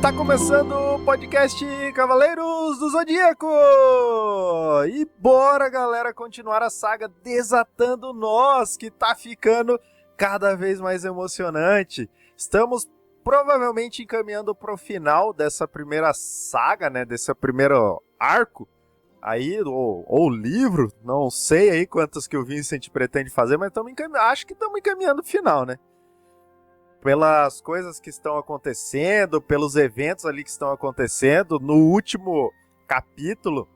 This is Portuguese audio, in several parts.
Está começando o podcast Cavaleiros do Zodíaco! E bora, galera, continuar a saga Desatando Nós, que tá ficando cada vez mais emocionante. Estamos provavelmente encaminhando pro final dessa primeira saga, né, desse primeiro arco, aí, ou livro, não sei aí quantas que o Vincent pretende fazer, mas acho que estamos encaminhando o final, né? Pelas coisas que estão acontecendo, pelos eventos ali que estão acontecendo. No último capítulo,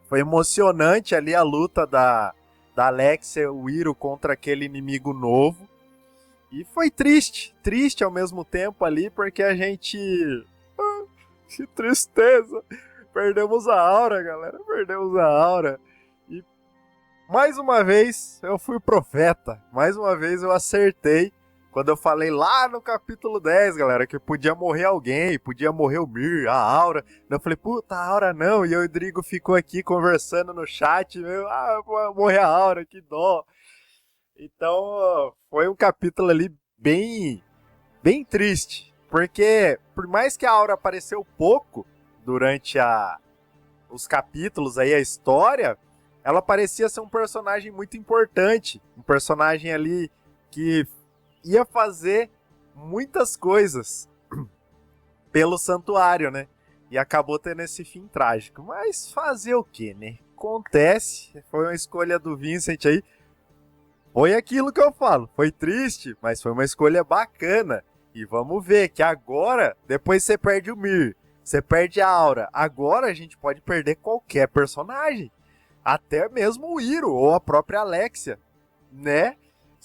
foi emocionante ali a luta da Alexia e o Iro contra aquele inimigo novo. E foi triste ao mesmo tempo ali, porque a gente... que tristeza! Perdemos a aura, galera, perdemos a aura. E mais uma vez eu fui profeta, mais uma vez eu acertei. Quando eu falei lá no capítulo 10, galera, que podia morrer alguém, podia morrer o Mir, a Aura. Eu falei, puta, a Aura não. E o Rodrigo ficou aqui conversando no chat, vou morrer a Aura, que dó. Então, foi um capítulo ali bem triste. Porque, por mais que a Aura apareceu pouco durante os capítulos aí, a história, ela parecia ser um personagem muito importante. Um personagem ali que ia fazer muitas coisas pelo santuário, né? E acabou tendo esse fim trágico. Mas fazer o quê, né? Acontece. Foi uma escolha do Vincent aí. Foi aquilo que eu falo. Foi triste, mas foi uma escolha bacana. E vamos ver que agora, depois você perde o Mir, você perde a Aura. Agora a gente pode perder qualquer personagem. Até mesmo o Iro ou a própria Alexia, né?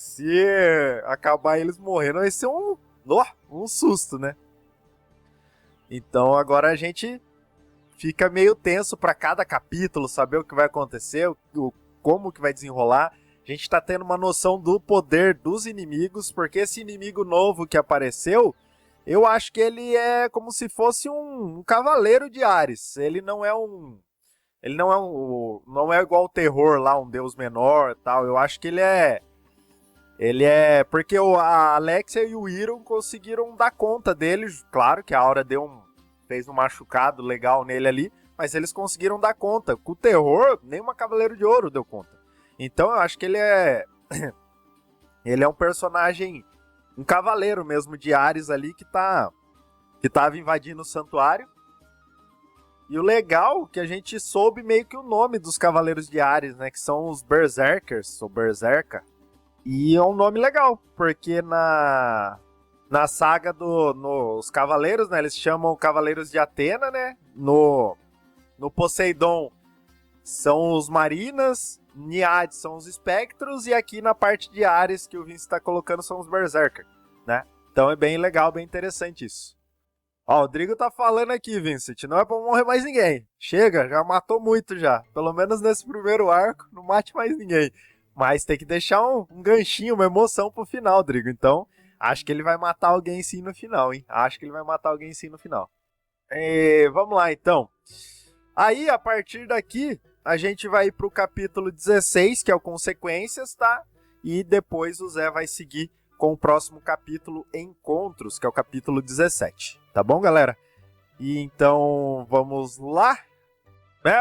Se acabar eles morrendo, vai ser um susto, né? Então agora a gente fica meio tenso para cada capítulo, saber o que vai acontecer, como que vai desenrolar. A gente tá tendo uma noção do poder dos inimigos, porque esse inimigo novo que apareceu, eu acho que ele é como se fosse um cavaleiro de Ares. Ele não é não é igual o terror lá, um deus menor e tal. Eu acho que ele é porque a Alexia e o Iro conseguiram dar conta dele. Claro que a Aura fez um machucado legal nele ali, mas eles conseguiram dar conta. Com o terror, nem uma Cavaleiro de Ouro deu conta. Então eu acho que ele é um personagem, um cavaleiro mesmo de Ares ali que tava invadindo o santuário. E o legal é que a gente soube meio que o nome dos Cavaleiros de Ares, né, que são os Berserkers, ou Berserka. E é um nome legal, porque na saga nos Cavaleiros, né, eles chamam Cavaleiros de Atena, né? No Poseidon são os Marinas, Niade são os Espectros, e aqui na parte de Ares que o Vince está colocando são os Berserker, né? Então é bem legal, bem interessante isso. Ó, o Rodrigo tá falando aqui, Vincent, não é pra morrer mais ninguém. Chega, já matou muito já. Pelo menos nesse primeiro arco, não mate mais ninguém. Mas tem que deixar um ganchinho, uma emoção pro final, Rodrigo. Então, acho que ele vai matar alguém sim no final, hein? Acho que ele vai matar alguém sim no final. Vamos lá, então. Aí, a partir daqui, a gente vai pro capítulo 16, que é o Consequências, tá? E depois o Zé vai seguir com o próximo capítulo, Encontros, que é o capítulo 17. Tá bom, galera? E então, vamos lá.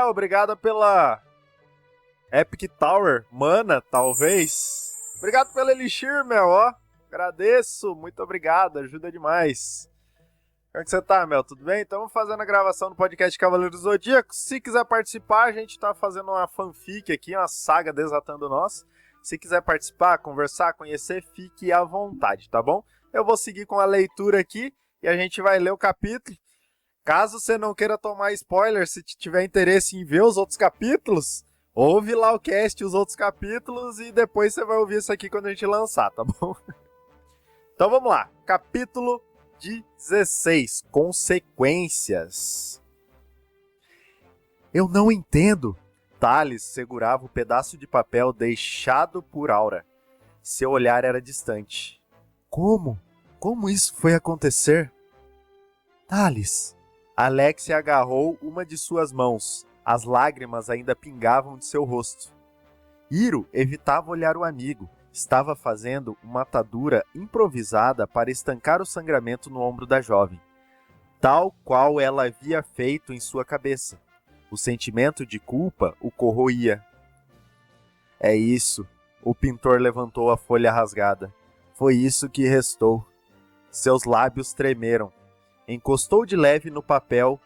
Obrigado pela Epic Tower, mana, talvez. Obrigado pelo Elixir, Mel, ó. Agradeço, muito obrigado, ajuda demais. Como é que você tá, Mel? Tudo bem? Estamos fazendo a gravação do podcast Cavaleiros do Zodíaco. Se quiser participar, a gente tá fazendo uma fanfic aqui, uma saga Desatando Nós. Se quiser participar, conversar, conhecer, fique à vontade, tá bom? Eu vou seguir com a leitura aqui e a gente vai ler o capítulo. Caso você não queira tomar spoiler, se tiver interesse em ver os outros capítulos, ouve lá o cast, os outros capítulos, e depois você vai ouvir isso aqui quando a gente lançar, tá bom? Então vamos lá. Capítulo 16. Consequências. Eu não entendo. Thales segurava o pedaço de papel deixado por Aura. Seu olhar era distante. Como? Como isso foi acontecer? Thales. Alexia agarrou uma de suas mãos. As lágrimas ainda pingavam de seu rosto. Iro evitava olhar o amigo. Estava fazendo uma atadura improvisada para estancar o sangramento no ombro da jovem. tal qual ela havia feito em sua cabeça. O sentimento de culpa o corroía. É isso. O pintor levantou a folha rasgada. Foi isso que restou. Seus lábios tremeram. Encostou de leve no papel.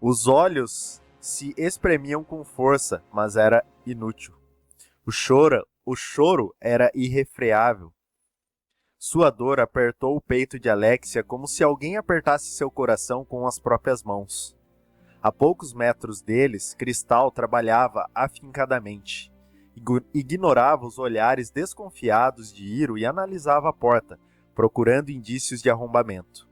Os olhos se espremiam com força, mas era inútil. O choro era irrefreável. Sua dor apertou o peito de Alexia como se alguém apertasse seu coração com as próprias mãos. A poucos metros deles, Cristal trabalhava afincadamente. Ignorava os olhares desconfiados de Iro e analisava a porta, procurando indícios de arrombamento.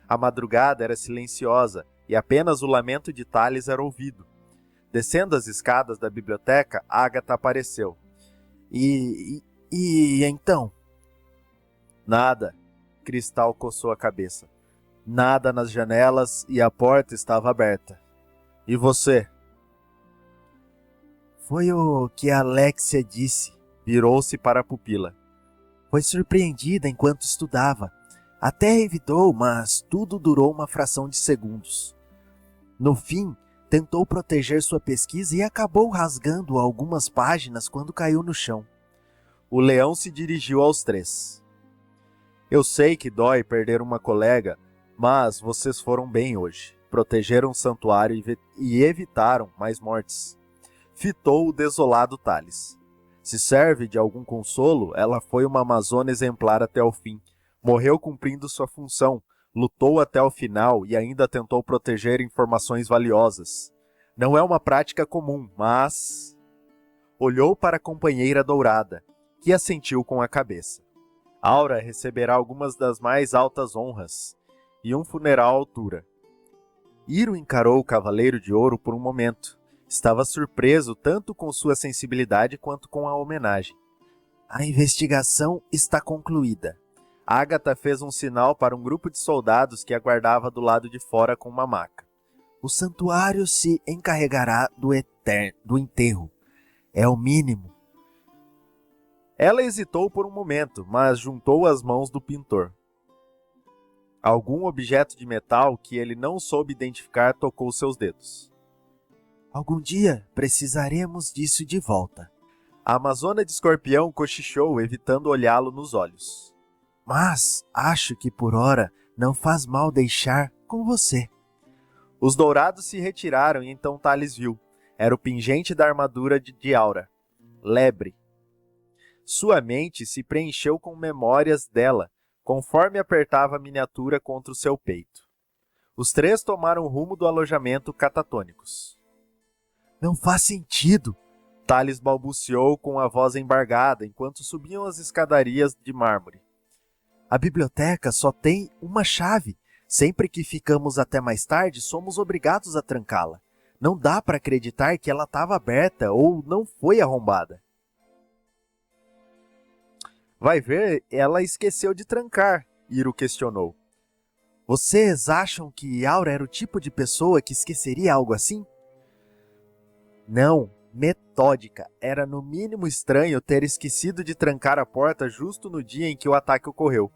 A madrugada era silenciosa e apenas o lamento de Thales era ouvido. Descendo as escadas da biblioteca, Agatha apareceu. E então? Nada. Cristal coçou a cabeça. Nada nas janelas e a porta estava aberta. E você? Foi o que a Alexia disse. Virou-se para a pupila. Foi surpreendida enquanto estudava. Até evitou, mas tudo durou uma fração de segundos. No fim, tentou proteger sua pesquisa e acabou rasgando algumas páginas quando caiu no chão. O leão se dirigiu aos três. Eu sei que dói perder uma colega, mas vocês foram bem hoje. Protegeram o santuário e evitaram mais mortes. Fitou o desolado Thales. Se serve de algum consolo, ela foi uma amazona exemplar até o fim. Morreu cumprindo sua função, lutou até o final e ainda tentou proteger informações valiosas. Não é uma prática comum, mas... Olhou para a companheira dourada, que assentiu com a cabeça. Aura receberá algumas das mais altas honras e um funeral à altura. Iro encarou o Cavaleiro de Ouro por um momento. Estava surpreso tanto com sua sensibilidade quanto com a homenagem. A investigação está concluída. Agatha fez um sinal para um grupo de soldados que aguardava do lado de fora com uma maca. O santuário se encarregará do enterro. É o mínimo. Ela hesitou por um momento, mas juntou as mãos do pintor. Algum objeto de metal que ele não soube identificar tocou seus dedos. Algum dia precisaremos disso de volta. A amazona de escorpião cochichou, evitando olhá-lo nos olhos. Mas acho que por hora não faz mal deixar com você. Os dourados se retiraram e então Thales viu. Era o pingente da armadura de Aura. Lebre. Sua mente se preencheu com memórias dela, conforme apertava a miniatura contra o seu peito. Os três tomaram o rumo do alojamento catatônicos. Não faz sentido, Thales balbuciou com a voz embargada enquanto subiam as escadarias de mármore. A biblioteca só tem uma chave. Sempre que ficamos até mais tarde, somos obrigados a trancá-la. Não dá para acreditar que ela estava aberta ou não foi arrombada. Vai ver, ela esqueceu de trancar, Iro questionou. Vocês acham que Aura era o tipo de pessoa que esqueceria algo assim? Não, metódica. Era no mínimo estranho ter esquecido de trancar a porta justo no dia em que o ataque ocorreu.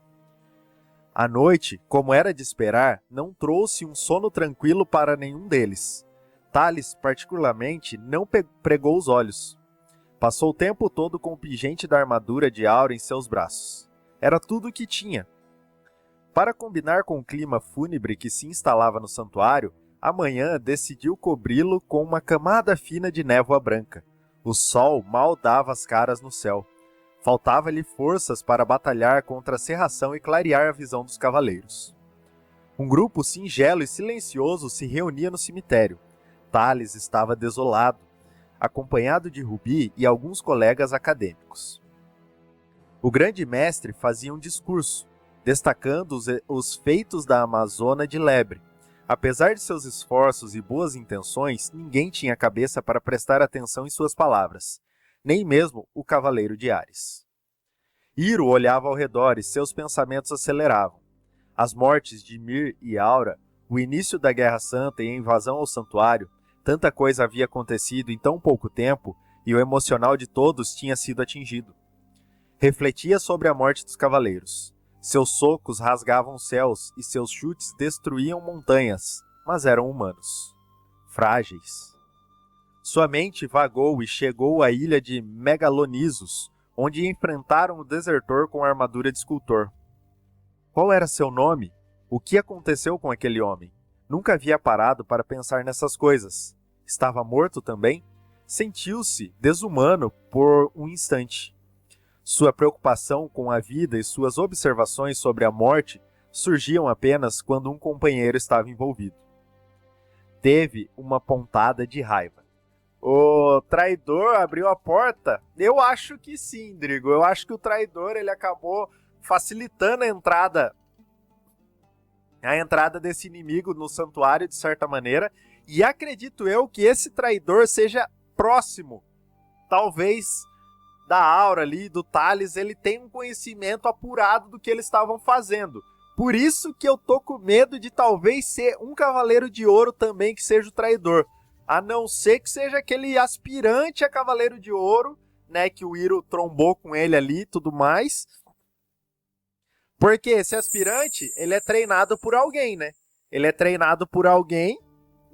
A noite, como era de esperar, não trouxe um sono tranquilo para nenhum deles. Thales, particularmente, não pregou os olhos. Passou o tempo todo com o pingente da armadura de Aura em seus braços. Era tudo o que tinha. Para combinar com o clima fúnebre que se instalava no santuário, amanhã decidiu cobri-lo com uma camada fina de névoa branca. O sol mal dava as caras no céu. Faltava-lhe forças para batalhar contra a cerração e clarear a visão dos cavaleiros. Um grupo singelo e silencioso se reunia no cemitério. Thales estava desolado, acompanhado de Rubi e alguns colegas acadêmicos. O grande mestre fazia um discurso, destacando os feitos da Amazona de Lebre. Apesar de seus esforços e boas intenções, ninguém tinha cabeça para prestar atenção em suas palavras, nem mesmo o Cavaleiro de Ares. Iro olhava ao redor e seus pensamentos aceleravam. As mortes de Mir e Aura, o início da Guerra Santa e a invasão ao santuário, tanta coisa havia acontecido em tão pouco tempo e o emocional de todos tinha sido atingido. Refletia sobre a morte dos cavaleiros. Seus socos rasgavam céus e seus chutes destruíam montanhas, mas eram humanos, frágeis. Sua mente vagou e chegou à ilha de Megalonisos, onde enfrentaram o desertor com a armadura de escultor. Qual era seu nome? O que aconteceu com aquele homem? Nunca havia parado para pensar nessas coisas. Estava morto também? Sentiu-se desumano por um instante. Sua preocupação com a vida e suas observações sobre a morte surgiam apenas quando um companheiro estava envolvido. Teve uma pontada de raiva. O traidor abriu a porta? Eu acho que sim, Drigo. Eu acho que o traidor ele acabou facilitando a entrada desse inimigo no santuário, de certa maneira. E acredito eu que esse traidor seja próximo, talvez, da Aura ali, do Thales. Ele tem um conhecimento apurado do que eles estavam fazendo. Por isso que eu tô com medo de talvez ser um Cavaleiro de Ouro também que seja o traidor. A não ser que seja aquele aspirante a Cavaleiro de Ouro, né, que o Hiro trombou com ele ali e tudo mais. Porque esse aspirante, ele é treinado por alguém, né? Ele é treinado por alguém,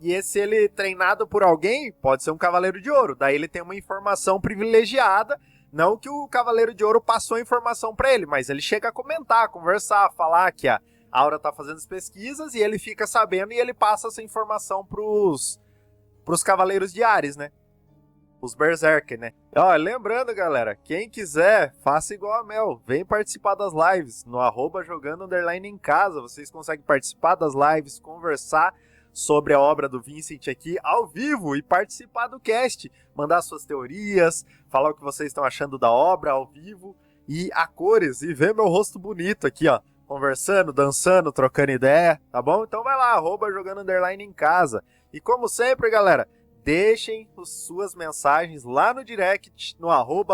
e ele treinado por alguém pode ser um Cavaleiro de Ouro. Daí ele tem uma informação privilegiada, não que o Cavaleiro de Ouro passou a informação para ele, mas ele chega a comentar, conversar, falar que a Aura tá fazendo as pesquisas, e ele fica sabendo e ele passa essa informação pros Cavaleiros de Ares, né? Os Berserker, né? Ó, lembrando, galera, quem quiser, faça igual a Mel. Vem participar das lives no @jogando_em casa. Vocês conseguem participar das lives, conversar sobre a obra do Vincent aqui ao vivo e participar do cast. Mandar suas teorias, falar o que vocês estão achando da obra ao vivo e a cores. E ver meu rosto bonito aqui, ó. Conversando, dançando, trocando ideia, tá bom? Então vai lá, @jogando_em casa. E como sempre, galera, deixem suas mensagens lá no direct, no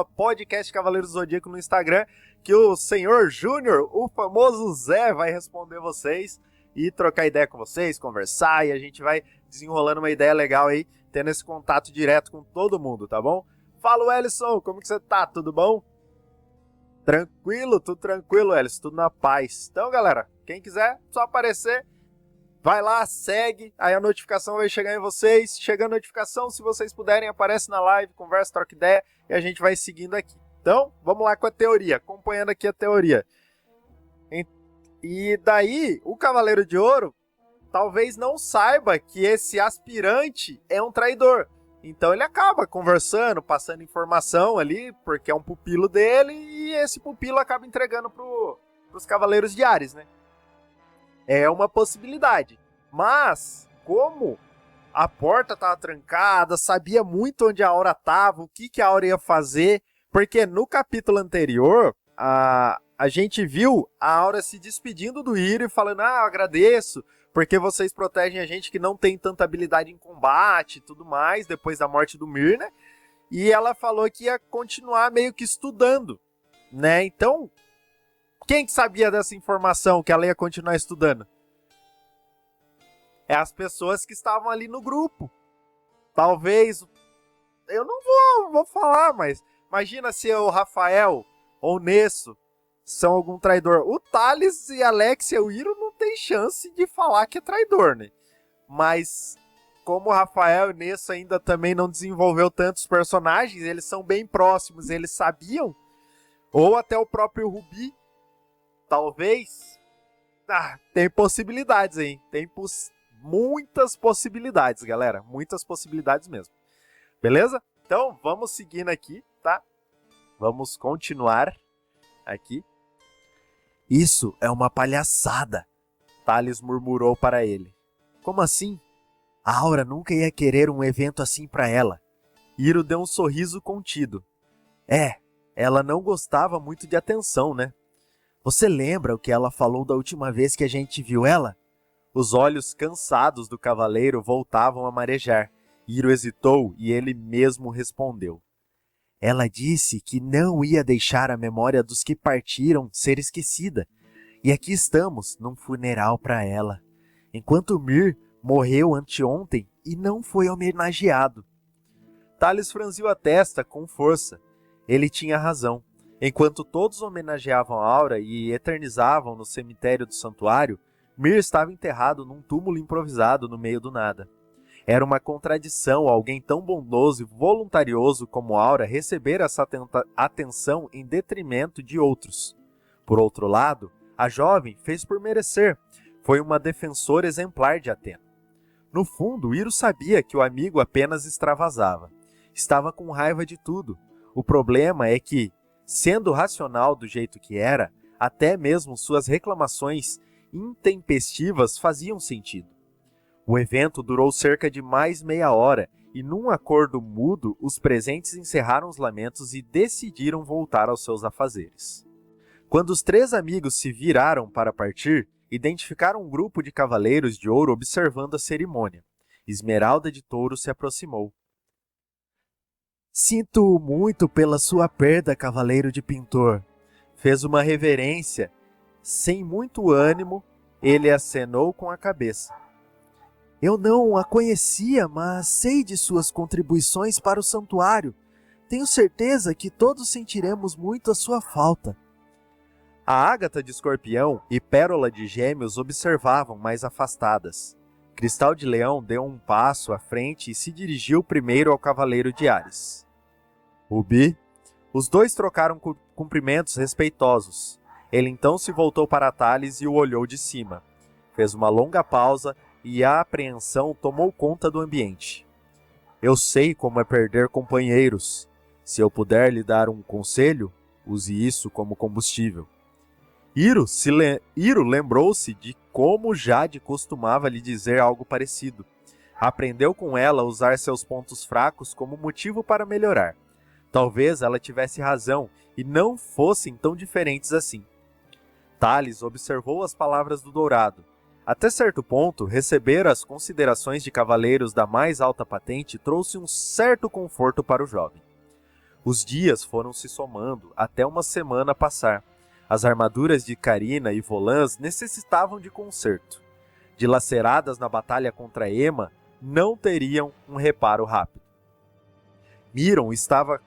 @podcast Cavaleiros do Zodíaco no Instagram, que o senhor Júnior, o famoso Zé, vai responder vocês e trocar ideia com vocês, conversar, e a gente vai desenrolando uma ideia legal aí, tendo esse contato direto com todo mundo, tá bom? Fala, Ellison, como que você tá? Tudo bom? Tranquilo, tudo tranquilo, Ellison, tudo na paz. Então, galera, quem quiser, só aparecer, vai lá, segue, aí a notificação vai chegar em vocês. Chega a notificação, se vocês puderem, aparece na live, conversa, troca ideia, e a gente vai seguindo aqui. Então, vamos lá com a teoria, acompanhando aqui a teoria. E daí, o Cavaleiro de Ouro talvez não saiba que esse aspirante é um traidor. Então ele acaba conversando, passando informação ali, porque é um pupilo dele, e esse pupilo acaba entregando pros Cavaleiros de Ares, né? É uma possibilidade. Mas, como a porta estava trancada, sabia muito onde a Aura estava, o que a Aura ia fazer, porque no capítulo anterior, a gente viu a Aura se despedindo do Hiro e falando, eu agradeço, porque vocês protegem a gente que não tem tanta habilidade em combate e tudo mais, depois da morte do Mir, né? E ela falou que ia continuar meio que estudando, né? Então, quem que sabia dessa informação que ela ia continuar estudando? É as pessoas que estavam ali no grupo. Talvez, eu não vou falar, mas imagina se o Rafael ou o Nesso são algum traidor. O Thales e Alexia, o Hiro não tem chance de falar que é traidor, né? Mas como o Rafael e o Nesso ainda também não desenvolveu tantos personagens, eles são bem próximos, eles sabiam, ou até o próprio Rubi, talvez. Tem possibilidades aí, tem muitas possibilidades, galera, muitas possibilidades mesmo. Beleza? Então, vamos seguindo aqui, tá? Vamos continuar aqui. Isso é uma palhaçada, Thales murmurou para ele. Como assim? A Aura nunca ia querer um evento assim para ela. Hiro deu um sorriso contido. Ela não gostava muito de atenção, né? Você lembra o que ela falou da última vez que a gente viu ela? Os olhos cansados do cavaleiro voltavam a marejar. Hiro hesitou e ele mesmo respondeu. Ela disse que não ia deixar a memória dos que partiram ser esquecida. E aqui estamos, num funeral para ela. Enquanto Mir morreu anteontem e não foi homenageado. Thales franziu a testa com força. Ele tinha razão. Enquanto todos homenageavam Aura e eternizavam no cemitério do santuário, Mir estava enterrado num túmulo improvisado no meio do nada. Era uma contradição alguém tão bondoso e voluntarioso como Aura receber essa atenção em detrimento de outros. Por outro lado, a jovem fez por merecer. Foi uma defensora exemplar de Atena. No fundo, Iro sabia que o amigo apenas extravasava. Estava com raiva de tudo. O problema é que, sendo racional do jeito que era, até mesmo suas reclamações intempestivas faziam sentido. O evento durou cerca de mais meia hora e, num acordo mudo, os presentes encerraram os lamentos e decidiram voltar aos seus afazeres. Quando os 3 amigos se viraram para partir, identificaram um grupo de cavaleiros de ouro observando a cerimônia. Esmeralda de Touro se aproximou. Sinto muito pela sua perda, cavaleiro de Pintor. Fez uma reverência. Sem muito ânimo, ele acenou com a cabeça. Eu não a conhecia, mas sei de suas contribuições para o santuário. Tenho certeza que todos sentiremos muito a sua falta. A Ágata de Escorpião e Pérola de Gêmeos observavam mais afastadas. Cristal de Leão deu um passo à frente e se dirigiu primeiro ao Cavaleiro de Áries. Rubi? Os dois trocaram cumprimentos respeitosos. Ele então se voltou para Thales e o olhou de cima. Fez uma longa pausa e a apreensão tomou conta do ambiente. Eu sei como é perder companheiros. Se eu puder lhe dar um conselho, use isso como combustível. Iro lembrou-se de como Jade costumava lhe dizer algo parecido. Aprendeu com ela a usar seus pontos fracos como motivo para melhorar. Talvez ela tivesse razão e não fossem tão diferentes assim. Thales observou as palavras do Dourado. Até certo ponto, receber as considerações de cavaleiros da mais alta patente trouxe um certo conforto para o jovem. Os dias foram se somando até uma semana passar. As armaduras de Carina e Volans necessitavam de conserto. Dilaceradas na batalha contra Ema, não teriam um reparo rápido. Miron estava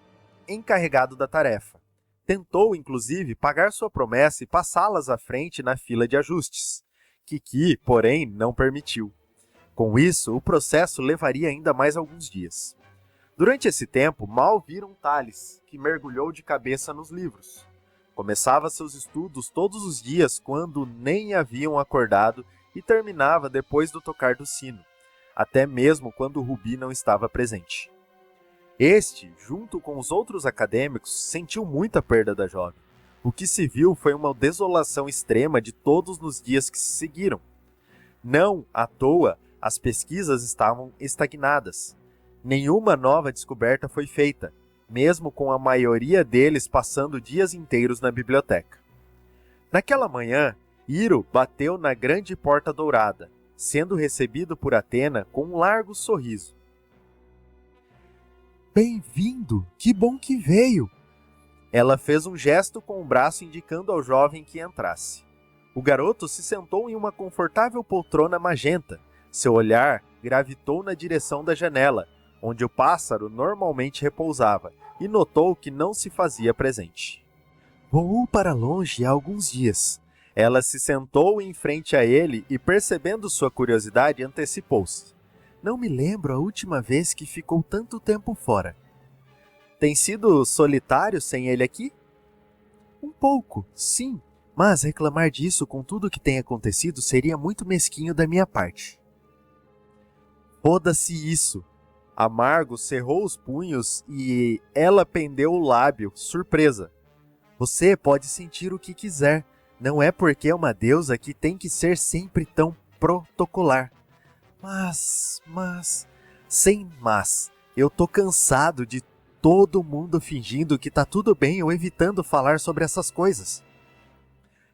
encarregado da tarefa. Tentou, inclusive, pagar sua promessa e passá-las à frente na fila de ajustes. Kiki, porém, não permitiu. Com isso, o processo levaria ainda mais alguns dias. Durante esse tempo, mal viram Thales, que mergulhou de cabeça nos livros. Começava seus estudos todos os dias quando nem haviam acordado e terminava depois do tocar do sino, até mesmo quando Rubi não estava presente. Este, junto com os outros acadêmicos, sentiu muita perda da jovem. O que se viu foi uma desolação extrema de todos nos dias que se seguiram. Não à toa, as pesquisas estavam estagnadas. Nenhuma nova descoberta foi feita, mesmo com a maioria deles passando dias inteiros na biblioteca. Naquela manhã, Iro bateu na grande porta dourada, sendo recebido por Atena com um largo sorriso. Bem-vindo! Que bom que veio! Ela fez um gesto com o braço indicando ao jovem que entrasse. O garoto se sentou em uma confortável poltrona magenta. Seu olhar gravitou na direção da janela, onde o pássaro normalmente repousava, e notou que não se fazia presente. Voou para longe há alguns dias. Ela se sentou em frente a ele e, percebendo sua curiosidade, antecipou-se. Não me lembro a última vez que ficou tanto tempo fora. Tem sido solitário sem ele aqui? Um pouco, sim, mas reclamar disso com tudo o que tem acontecido seria muito mesquinho da minha parte. Foda-se isso! Amargo cerrou os punhos e ela pendeu o lábio, surpresa. Você pode sentir o que quiser, não é porque é uma deusa que tem que ser sempre tão protocolar. Mas... Sem mas, eu tô cansado de todo mundo fingindo que tá tudo bem ou evitando falar sobre essas coisas.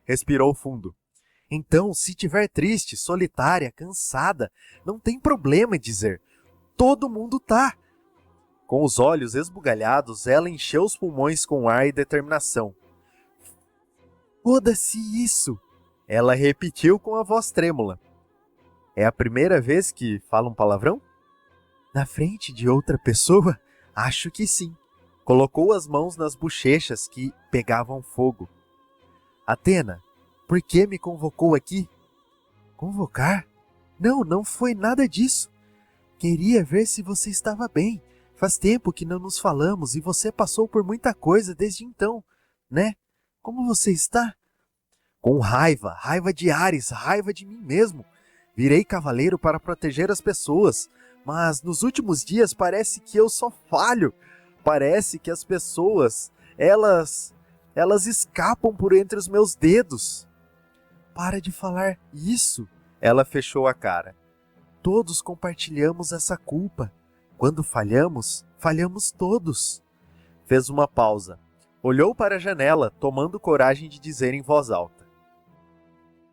Respirou fundo. Então, se tiver triste, solitária, cansada, não tem problema em dizer. Todo mundo tá. Com os olhos esbugalhados, ela encheu os pulmões com ar e determinação. Foda-se isso! Ela repetiu com a voz trêmula. É a primeira vez que fala um palavrão? Na frente de outra pessoa? Acho que sim. Colocou as mãos nas bochechas que pegavam fogo. Atena, por que me convocou aqui? Convocar? Não foi nada disso. Queria ver se você estava bem. Faz tempo que não nos falamos e você passou por muita coisa desde então, né? Como você está? Com raiva de Ares, raiva de mim mesmo. Virei cavaleiro para proteger as pessoas, mas nos últimos dias parece que eu só falho. Parece que as pessoas, elas escapam por entre os meus dedos. Para de falar isso. Ela fechou a cara. Todos compartilhamos essa culpa. Quando falhamos, falhamos todos. Fez uma pausa. Olhou para a janela, tomando coragem de dizer em voz alta.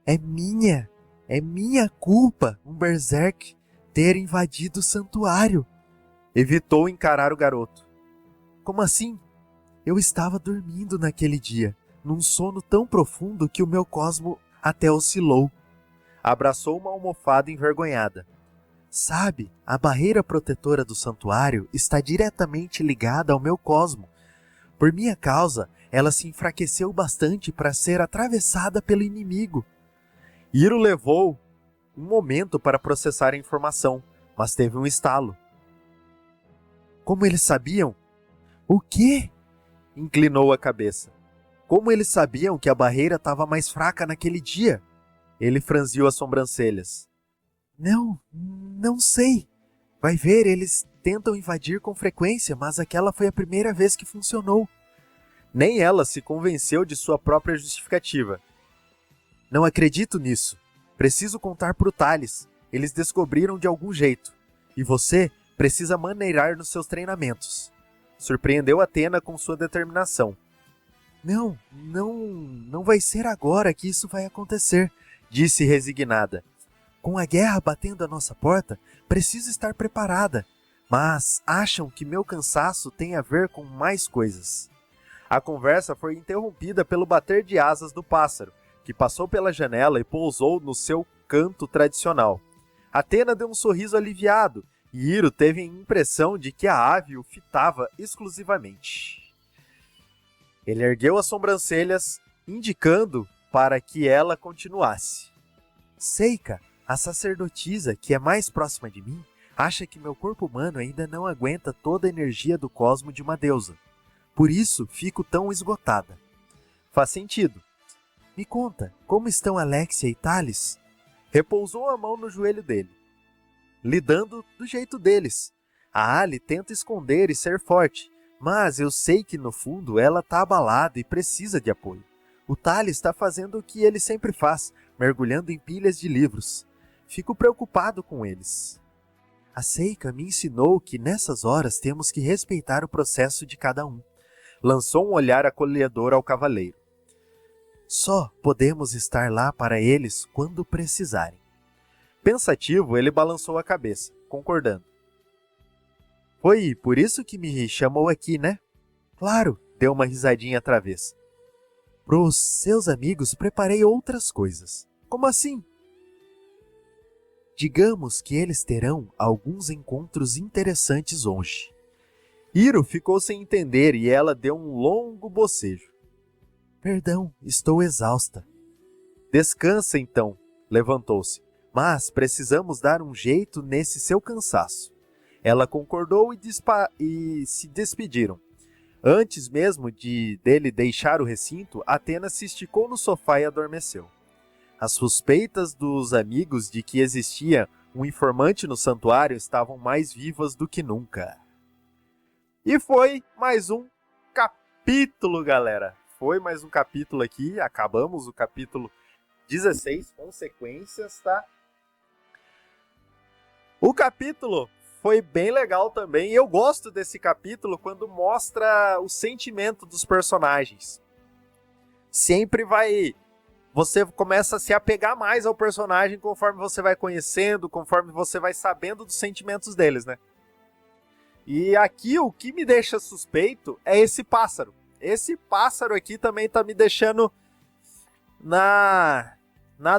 É minha culpa, um berserk, ter invadido o santuário. Evitou encarar o garoto. Como assim? Eu estava dormindo naquele dia, num sono tão profundo que o meu cosmo até oscilou. Abraçou uma almofada envergonhada. Sabe, a barreira protetora do santuário está diretamente ligada ao meu cosmo. Por minha causa, ela se enfraqueceu bastante para ser atravessada pelo inimigo. Hiro levou um momento para processar a informação, mas teve um estalo. Como eles sabiam? O quê? Inclinou a cabeça. Como eles sabiam que a barreira estava mais fraca naquele dia? Ele franziu as sobrancelhas. Não sei. Vai ver, eles tentam invadir com frequência, mas aquela foi a primeira vez que funcionou. Nem ela se convenceu de sua própria justificativa. Não acredito nisso. Preciso contar pro Thales. Eles descobriram de algum jeito. E você precisa maneirar nos seus treinamentos. Surpreendeu Atena com sua determinação. Não vai ser agora que isso vai acontecer, disse resignada. Com a guerra batendo à nossa porta, preciso estar preparada. Mas acham que meu cansaço tem a ver com mais coisas. A conversa foi interrompida pelo bater de asas do pássaro, que passou pela janela e pousou no seu canto tradicional. Atena deu um sorriso aliviado, e Hiro teve a impressão de que a ave o fitava exclusivamente. Ele ergueu as sobrancelhas, indicando para que ela continuasse. Seika, a sacerdotisa que é mais próxima de mim, acha que meu corpo humano ainda não aguenta toda a energia do cosmo de uma deusa. Por isso, fico tão esgotada. Faz sentido. Me conta, como estão Alexia e Thales? Repousou a mão no joelho dele, lidando do jeito deles. A Ali tenta esconder e ser forte, mas eu sei que no fundo ela está abalada e precisa de apoio. O Thales está fazendo o que ele sempre faz, mergulhando em pilhas de livros. Fico preocupado com eles. A Seika me ensinou que nessas horas temos que respeitar o processo de cada um. Lançou um olhar acolhedor ao cavaleiro. Só podemos estar lá para eles quando precisarem. Pensativo, ele balançou a cabeça, concordando. Foi por isso que me chamou aqui, né? Claro, deu uma risadinha travessa. Pros seus amigos preparei outras coisas. Como assim? Digamos que eles terão alguns encontros interessantes hoje. Hiro ficou sem entender e ela deu um longo bocejo. Perdão, estou exausta. Descansa então, levantou-se. Mas precisamos dar um jeito nesse seu cansaço. Ela concordou e se despediram. Antes mesmo dele deixar o recinto, Atena se esticou no sofá e adormeceu. As suspeitas dos amigos de que existia um informante no santuário estavam mais vivas do que nunca. E foi mais um capítulo, galera. Foi mais um capítulo aqui. Acabamos o capítulo 16, consequências, tá? O capítulo foi bem legal também. Eu gosto desse capítulo quando mostra o sentimento dos personagens. Sempre vai... Você começa a se apegar mais ao personagem conforme você vai conhecendo, conforme você vai sabendo dos sentimentos deles, né? E aqui o que me deixa suspeito é esse pássaro. Esse pássaro aqui também tá me deixando na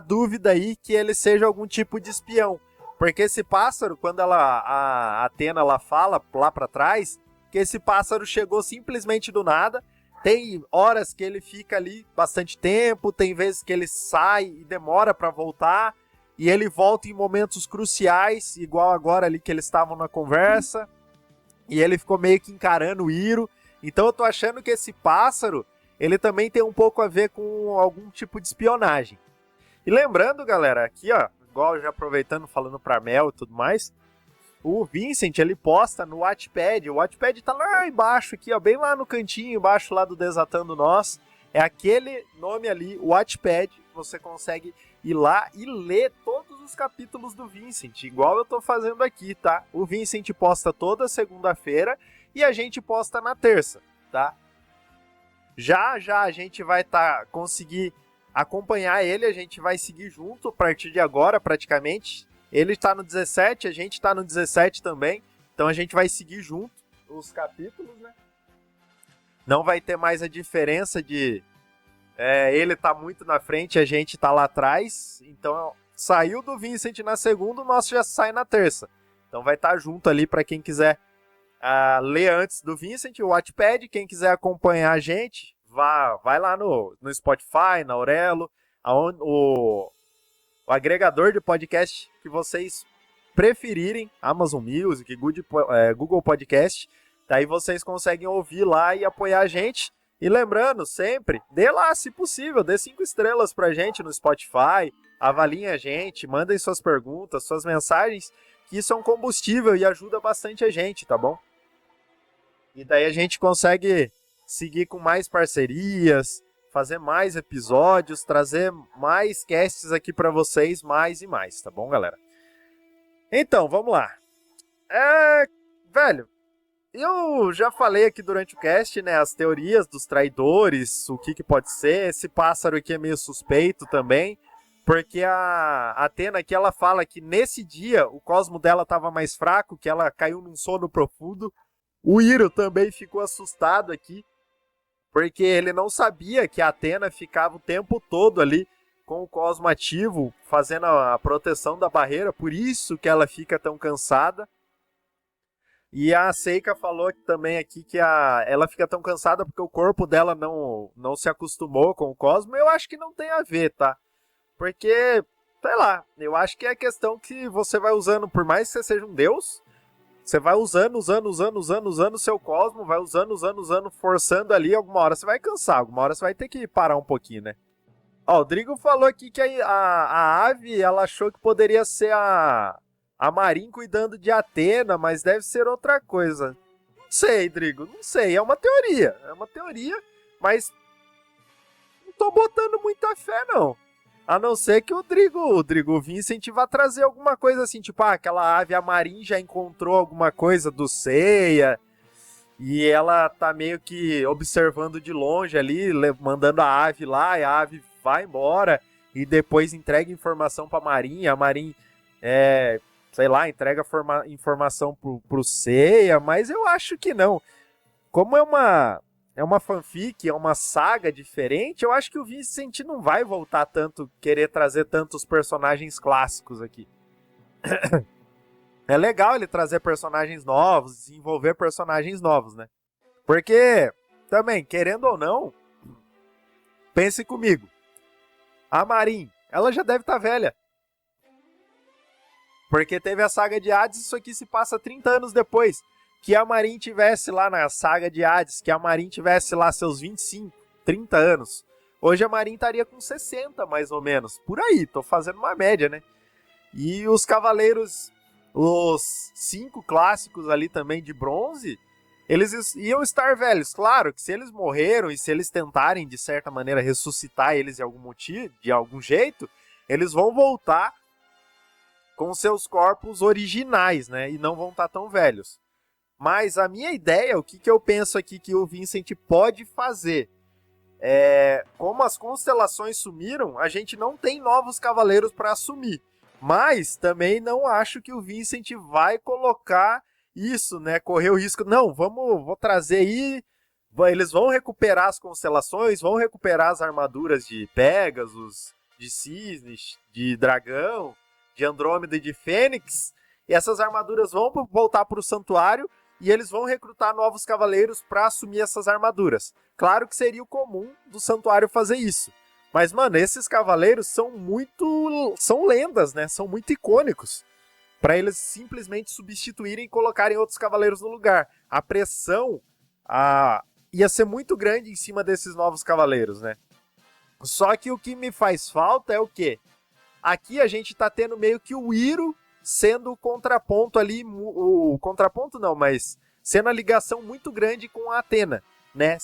dúvida aí que ele seja algum tipo de espião. Porque esse pássaro, quando a Atena fala lá pra trás, que esse pássaro chegou simplesmente do nada. Tem horas que ele fica ali bastante tempo, tem vezes que ele sai e demora para voltar, e ele volta em momentos cruciais, igual agora ali que eles estavam na conversa, e ele ficou meio que encarando o Hiro. Então eu tô achando que esse pássaro, ele também tem um pouco a ver com algum tipo de espionagem. E lembrando, galera, aqui ó, igual já aproveitando, falando pra Mel e tudo mais, o Vincent, ele posta no Wattpad. O Wattpad tá lá embaixo aqui, ó, bem lá no cantinho embaixo lá do Desatando Nós. É aquele nome ali, o Wattpad. Você consegue ir lá e ler todos os capítulos do Vincent, igual eu tô fazendo aqui, tá? O Vincent posta toda segunda-feira e a gente posta na terça, tá? Já a gente vai conseguir acompanhar ele, a gente vai seguir junto a partir de agora, praticamente. Ele está no 17, a gente está no 17 também, então a gente vai seguir junto os capítulos, né? Não vai ter mais a diferença de ele tá muito na frente e a gente tá lá atrás. Então, saiu do Vincent na segunda, o nosso já sai na terça. Então vai estar junto ali para quem quiser ler antes do Vincent, o Wattpad. Quem quiser acompanhar a gente, vai lá no Spotify, na Aurelo, o agregador de podcast que vocês preferirem, Amazon Music, Google Podcast. Daí vocês conseguem ouvir lá e apoiar a gente. E lembrando, sempre, dê lá, se possível, dê 5 estrelas pra gente no Spotify, avaliem a gente, mandem suas perguntas, suas mensagens, que isso é um combustível e ajuda bastante a gente, tá bom? E daí a gente consegue seguir com mais parcerias, fazer mais episódios, trazer mais casts aqui pra vocês, mais e mais, tá bom, galera? Então, vamos lá. Velho, eu já falei aqui durante o cast, né, as teorias dos traidores, o que pode ser. Esse pássaro aqui é meio suspeito também, porque a Athena aqui, ela fala que nesse dia o cosmo dela estava mais fraco, que ela caiu num sono profundo. O Hiro também ficou assustado aqui, porque ele não sabia que a Athena ficava o tempo todo ali com o cosmo ativo, fazendo a proteção da barreira, por isso que ela fica tão cansada. E a Seika falou também aqui que ela fica tão cansada porque o corpo dela não se acostumou com o cosmo. Eu acho que não tem a ver, tá? Porque, sei lá, eu acho que é questão que você vai usando, por mais que você seja um deus, você vai usando o seu cosmo, vai usando, forçando ali, alguma hora você vai cansar, alguma hora você vai ter que parar um pouquinho, né? Ó, o Drigo falou aqui que a ave, ela achou que poderia ser a Marin cuidando de Athena, mas deve ser outra coisa. Não sei, Drigo, não sei, é uma teoria, mas não tô botando muita fé, não. A não ser que o Drigo Vincent vá trazer alguma coisa assim, tipo, aquela ave, a Marin já encontrou alguma coisa do Seiya, e ela tá meio que observando de longe ali, mandando a ave lá, e a ave vai embora, e depois entrega informação pra Marin, e a Marin, sei lá, entrega informação pro Seiya, mas eu acho que não. Como é uma fanfic, é uma saga diferente, eu acho que o Vincent não vai voltar tanto, querer trazer tantos personagens clássicos aqui. É legal ele trazer personagens novos, desenvolver personagens novos, né? Porque, também, querendo ou não, pense comigo, a Marin, ela já deve estar velha. Porque teve a saga de Hades, isso aqui se passa 30 anos depois. Que a Marin tivesse lá na saga de Hades, que a Marin tivesse lá seus 25, 30 anos. Hoje a Marin estaria com 60, mais ou menos. Por aí, tô fazendo uma média, né? E os cavaleiros, os 5 clássicos ali também de bronze, eles iam estar velhos. Claro que se eles morreram e se eles tentarem, de certa maneira, ressuscitar eles de algum motivo, de algum jeito, eles vão voltar com seus corpos originais, né? E não vão estar tão velhos. Mas a minha ideia, o que eu penso aqui que o Vincent pode fazer, como as constelações sumiram, a gente não tem novos cavaleiros para assumir. Mas também não acho que o Vincent vai colocar isso, né? Correr o risco. Não, vou trazer aí. Eles vão recuperar as constelações, vão recuperar as armaduras de Pegasus, de Cisne, de Dragão, de Andrômeda e de Fênix. E essas armaduras vão voltar para o santuário. e eles vão recrutar novos cavaleiros para assumir essas armaduras. Claro que seria o comum do santuário fazer isso. Mas, mano, esses cavaleiros são lendas, né? São muito icônicos. Para eles simplesmente substituírem e colocarem outros cavaleiros no lugar. A pressão ia ser muito grande em cima desses novos cavaleiros, né? Só que o que me faz falta é o quê? Aqui a gente tá tendo meio que o Iro sendo o contraponto ali, o contraponto não, mas sendo a ligação muito grande com a Athena, né?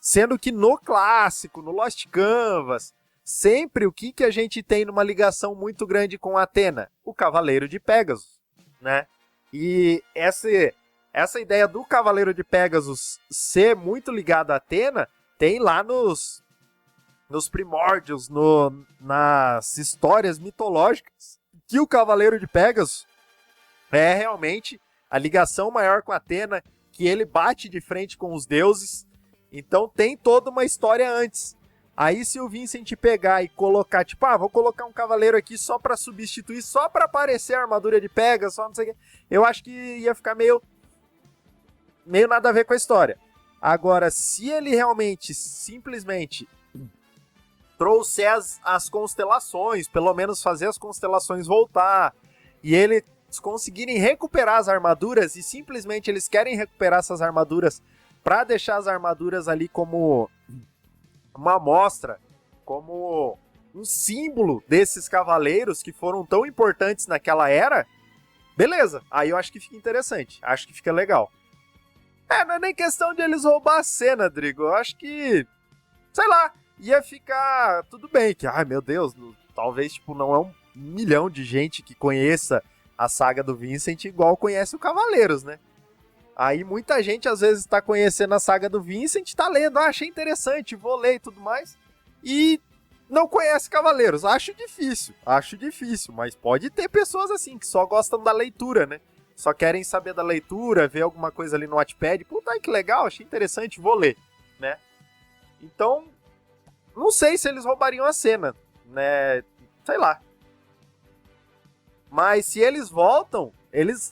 Sendo que no clássico, no Lost Canvas, sempre o que a gente tem numa ligação muito grande com a Athena? O Cavaleiro de Pégasus, né? E essa ideia do Cavaleiro de Pégasus ser muito ligado a Athena tem lá nos primórdios, nas histórias mitológicas, que o Cavaleiro de Pégasus é realmente a ligação maior com a Athena, que ele bate de frente com os deuses. Então tem toda uma história antes. Aí se o Vincent pegar e colocar, tipo, vou colocar um cavaleiro aqui só pra substituir, só pra aparecer a armadura de Pégasus, só não sei o que, eu acho que ia ficar meio nada a ver com a história. Agora, se ele realmente, simplesmente trouxer as constelações, pelo menos fazer as constelações voltar, e eles conseguirem recuperar as armaduras, e simplesmente eles querem recuperar essas armaduras para deixar as armaduras ali como uma amostra, como um símbolo desses cavaleiros que foram tão importantes naquela era, beleza, aí eu acho que fica interessante, acho que fica legal. Não é nem questão de eles roubar a cena, Drigo, eu acho que, sei lá, ia ficar tudo bem, que, meu Deus, talvez, tipo, não é 1 milhão de gente que conheça a saga do Vincent igual conhece o Cavaleiros, né? Aí muita gente às vezes tá conhecendo a saga do Vincent, tá lendo, achei interessante, vou ler e tudo mais, e não conhece Cavaleiros. Acho difícil, mas pode ter pessoas assim, que só gostam da leitura, né? Só querem saber da leitura, ver alguma coisa ali no Wattpad, puta, que legal, achei interessante, vou ler, né? Então, não sei se eles roubariam a cena, né? Sei lá. Mas se eles voltam,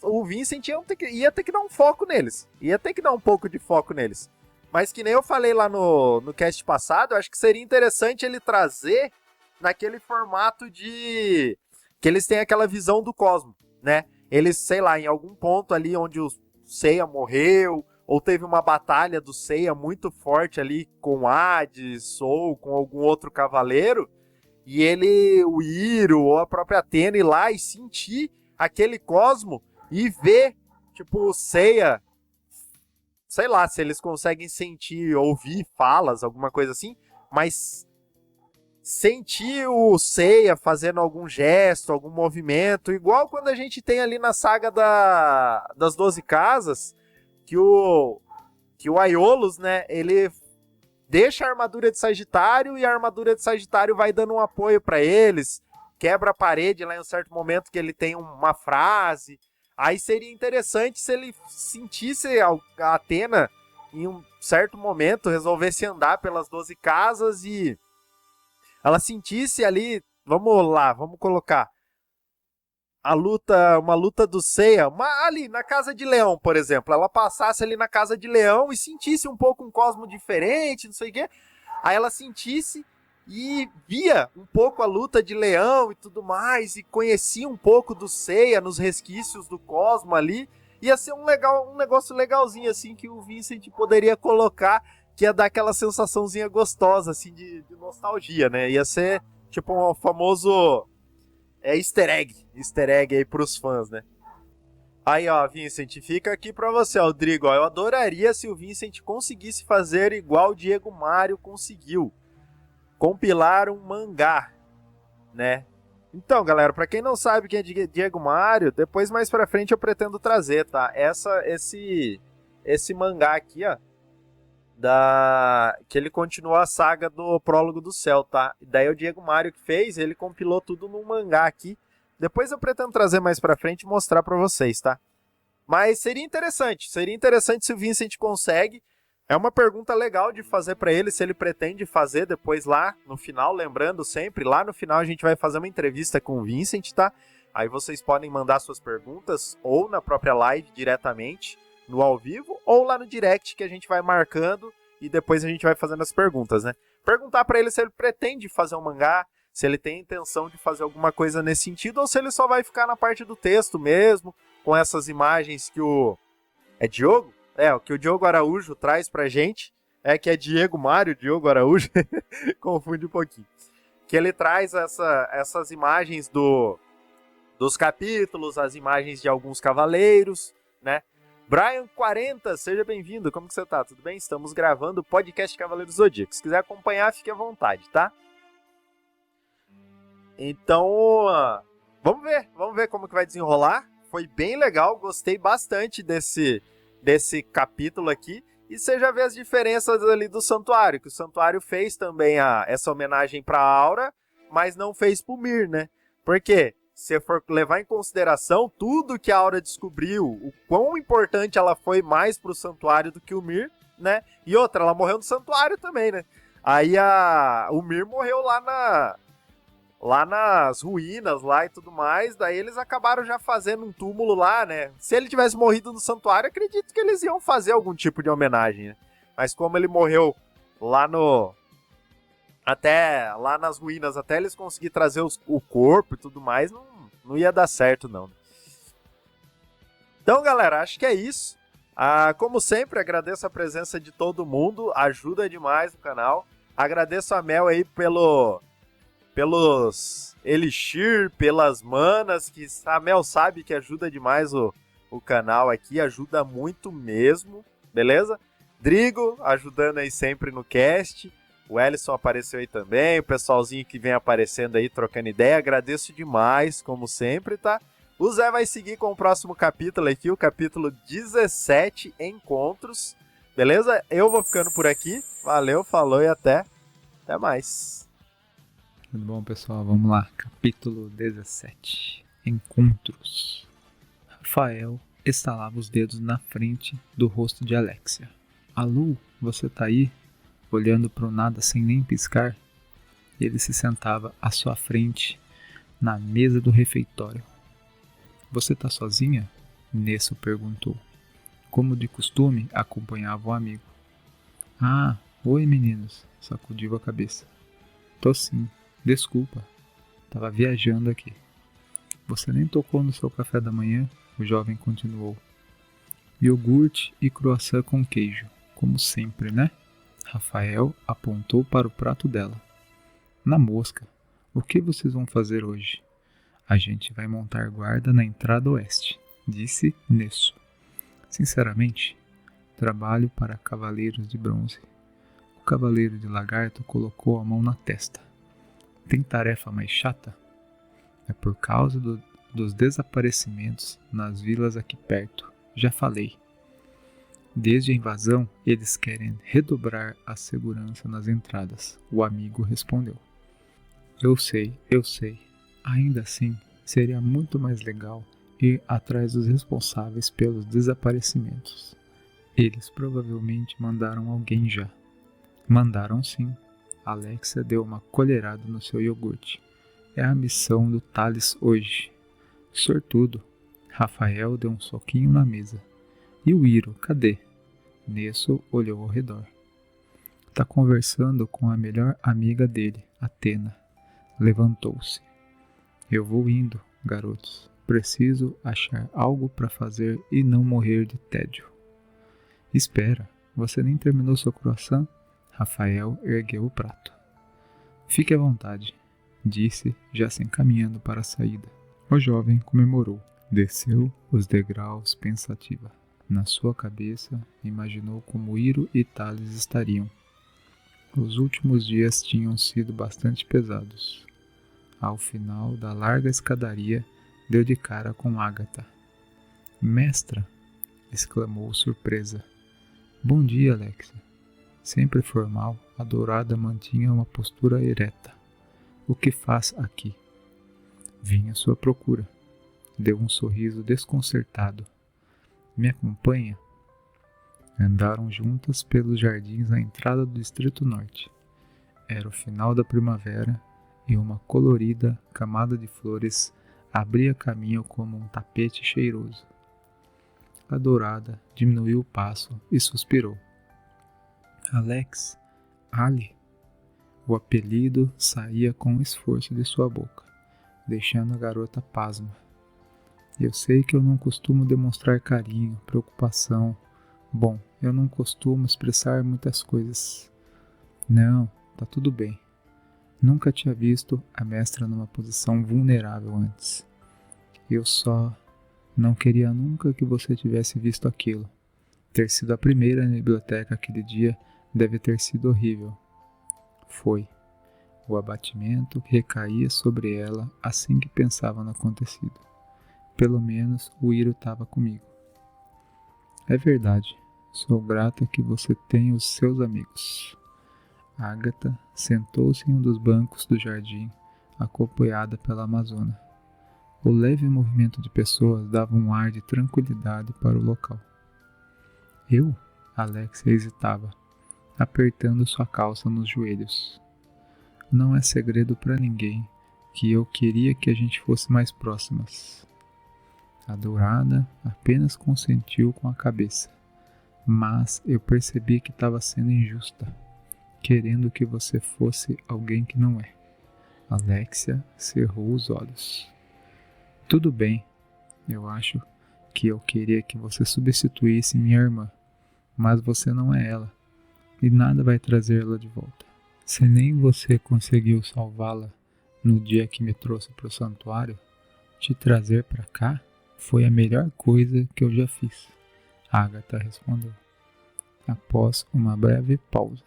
o Vincent ia ter que dar um foco neles. Ia ter que dar um pouco de foco neles. Mas que nem eu falei lá no cast passado, eu acho que seria interessante ele trazer naquele formato de... que eles têm aquela visão do cosmo, né? Eles, sei lá, em algum ponto ali onde o Seiya morreu, ou teve uma batalha do Seiya muito forte ali com Hades, ou com algum outro cavaleiro, e o Iro, ou a própria Athena ir lá e sentir aquele cosmo e ver, tipo, o Seiya, sei lá, se eles conseguem sentir, ouvir falas, alguma coisa assim, mas sentir o Seiya fazendo algum gesto, algum movimento, igual quando a gente tem ali na saga das 12 casas, que o Aiolos, né, ele deixa a armadura de Sagitário e a armadura de Sagitário vai dando um apoio para eles, quebra a parede lá em um certo momento que ele tem uma frase. Aí seria interessante se ele sentisse a Athena em um certo momento, resolvesse andar pelas 12 casas e ela sentisse ali, vamos colocar uma luta do Seiya, ali na Casa de Leão, por exemplo, ela passasse ali na Casa de Leão e sentisse um pouco um cosmo diferente, não sei o quê, aí ela sentisse e via um pouco a luta de Leão e tudo mais, e conhecia um pouco do Seiya nos resquícios do cosmo ali, ia ser um negócio legalzinho assim que o Vincent poderia colocar, que ia dar aquela sensaçãozinha gostosa assim de nostalgia, né? Ia ser tipo um famoso easter egg aí pros fãs, né? Aí, ó, Vincent, fica aqui pra você, ó, Rodrigo. Eu adoraria se o Vincent conseguisse fazer igual o Diego Mário conseguiu. Compilar um mangá, né? Então, galera, pra quem não sabe quem é Diego Mário, depois mais pra frente eu pretendo trazer, tá? Esse mangá aqui, ó, que ele continuou a saga do Prólogo do Céu, tá? E daí o Diego Mário que fez, ele compilou tudo num mangá aqui. Depois eu pretendo trazer mais pra frente e mostrar pra vocês, tá? Mas seria interessante se o Vincent consegue. É uma pergunta legal de fazer pra ele, se ele pretende fazer depois lá no final, lembrando sempre, lá no final a gente vai fazer uma entrevista com o Vincent, tá? Aí vocês podem mandar suas perguntas ou na própria live diretamente, no ao vivo ou lá no direct que a gente vai marcando e depois a gente vai fazendo as perguntas, né? Perguntar para ele se ele pretende fazer um mangá, se ele tem intenção de fazer alguma coisa nesse sentido ou se ele só vai ficar na parte do texto mesmo, com essas imagens que o... É Diogo? O que o Diogo Araújo traz pra gente. Que é Diogo Araújo. Confunde um pouquinho. Que ele traz essas imagens dos capítulos, as imagens de alguns cavaleiros, né? Brian 40, seja bem-vindo. Como que você tá? Tudo bem? Estamos gravando o podcast Cavaleiros do Zodíaco. Se quiser acompanhar, fique à vontade, tá? Então, vamos ver como que vai desenrolar. Foi bem legal, gostei bastante desse capítulo aqui. E você já vê as diferenças ali do Santuário, que o Santuário fez também essa homenagem para a Aura, mas não fez pro Mir, né? Por quê? Se for levar em consideração tudo que a Aura descobriu, o quão importante ela foi mais pro Santuário do que o Mir, né? E outra, ela morreu no Santuário também, né? Aí o Mir morreu lá nas ruínas lá e tudo mais, daí eles acabaram já fazendo um túmulo lá, né? Se ele tivesse morrido no santuário, acredito que eles iam fazer algum tipo de homenagem, né? Mas como ele morreu lá até lá nas ruínas, até eles conseguirem trazer o corpo e tudo mais, não ia dar certo, não. Então, galera, acho que é isso. Como sempre, agradeço a presença de todo mundo, ajuda demais o canal. Agradeço a Mel aí pelos Elixir, pelas manas, que a Mel sabe que ajuda demais o canal aqui, ajuda muito mesmo, beleza? Drigo ajudando aí sempre no cast, o Ellison apareceu aí também, o pessoalzinho que vem aparecendo aí trocando ideia, agradeço demais, como sempre, tá? O Zé vai seguir com o próximo capítulo aqui, o capítulo 17, Encontros, beleza? Eu vou ficando por aqui, valeu, falou e até mais. Tudo bom, pessoal? Vamos lá. Capítulo 17. Encontros. Rafael estalava os dedos na frente do rosto de Alexia. Alô, você tá aí? Olhando pro nada sem nem piscar. Ele se sentava à sua frente, na mesa do refeitório. Você tá sozinha? Nesso perguntou. Como de costume, acompanhava o amigo. Ah, oi meninos, sacudiu a cabeça. Tô sim. Desculpa, tava viajando aqui. Você nem tocou no seu café da manhã? O jovem continuou. Iogurte e croissant com queijo, como sempre, né? Rafael apontou para o prato dela. Na mosca, o que vocês vão fazer hoje? A gente vai montar guarda na entrada oeste, disse Nesso. Sinceramente, trabalho para cavaleiros de bronze. O cavaleiro de lagarto colocou a mão na testa. Tem tarefa mais chata? É por causa dos desaparecimentos nas vilas aqui perto. Já falei. Desde a invasão, eles querem redobrar a segurança nas entradas. O amigo respondeu. Eu sei. Ainda assim, seria muito mais legal ir atrás dos responsáveis pelos desaparecimentos. Eles provavelmente mandaram alguém já. Mandaram sim. Alexia deu uma colherada no seu iogurte. É a missão do Thales hoje. Sortudo. Rafael deu um soquinho na mesa. E o Iro, cadê? Nesso olhou ao redor. Tá conversando com a melhor amiga dele, Athena. Levantou-se. Eu vou indo, garotos. Preciso achar algo para fazer e não morrer de tédio. Espera, você nem terminou seu croissant? Rafael ergueu o prato. Fique à vontade, disse, já se encaminhando para a saída. O jovem comemorou. Desceu os degraus pensativa. Na sua cabeça, imaginou como Iro e Thales estariam. Os últimos dias tinham sido bastante pesados. Ao final da larga escadaria, deu de cara com Ágata. Mestra! Exclamou surpresa. Bom dia, Alexia. Sempre formal, a dourada mantinha uma postura ereta. O que faz aqui? Vim à sua procura. Deu um sorriso desconcertado. Me acompanha? Andaram juntas pelos jardins na entrada do Distrito Norte. Era o final da primavera e uma colorida camada de flores abria caminho como um tapete cheiroso. a dourada diminuiu o passo e suspirou. Alex, Ali. O apelido saía com esforço de sua boca, deixando a garota pasma. Eu sei que eu não costumo demonstrar carinho, preocupação. Bom, eu não costumo expressar muitas coisas. Não, tá tudo bem. Nunca tinha visto a mestra numa posição vulnerável antes. Eu só não queria nunca que você tivesse visto aquilo. Ter sido a primeira na biblioteca aquele dia deve ter sido horrível. Foi. O abatimento recaía sobre ela assim que pensava no acontecido. Pelo menos o Iro estava comigo. É verdade. Sou grata que você tenha os seus amigos. Agatha sentou-se em um dos bancos do jardim, acompanhada pela amazona. O leve movimento de pessoas dava um ar de tranquilidade para o local. Eu? Alexia hesitava, apertando sua calça nos joelhos. Não é segredo para ninguém que eu queria que a gente fosse mais próximas. A dourada apenas consentiu com a cabeça, mas eu percebi que estava sendo injusta, querendo que você fosse alguém que não é. Alexia cerrou os olhos. Tudo bem, eu acho que eu queria que você substituísse minha irmã, mas você não é ela, e nada vai trazê-la de volta. Se nem você conseguiu salvá-la no dia que me trouxe para o santuário, te trazer para cá foi a melhor coisa que eu já fiz, Agatha respondeu, após uma breve pausa.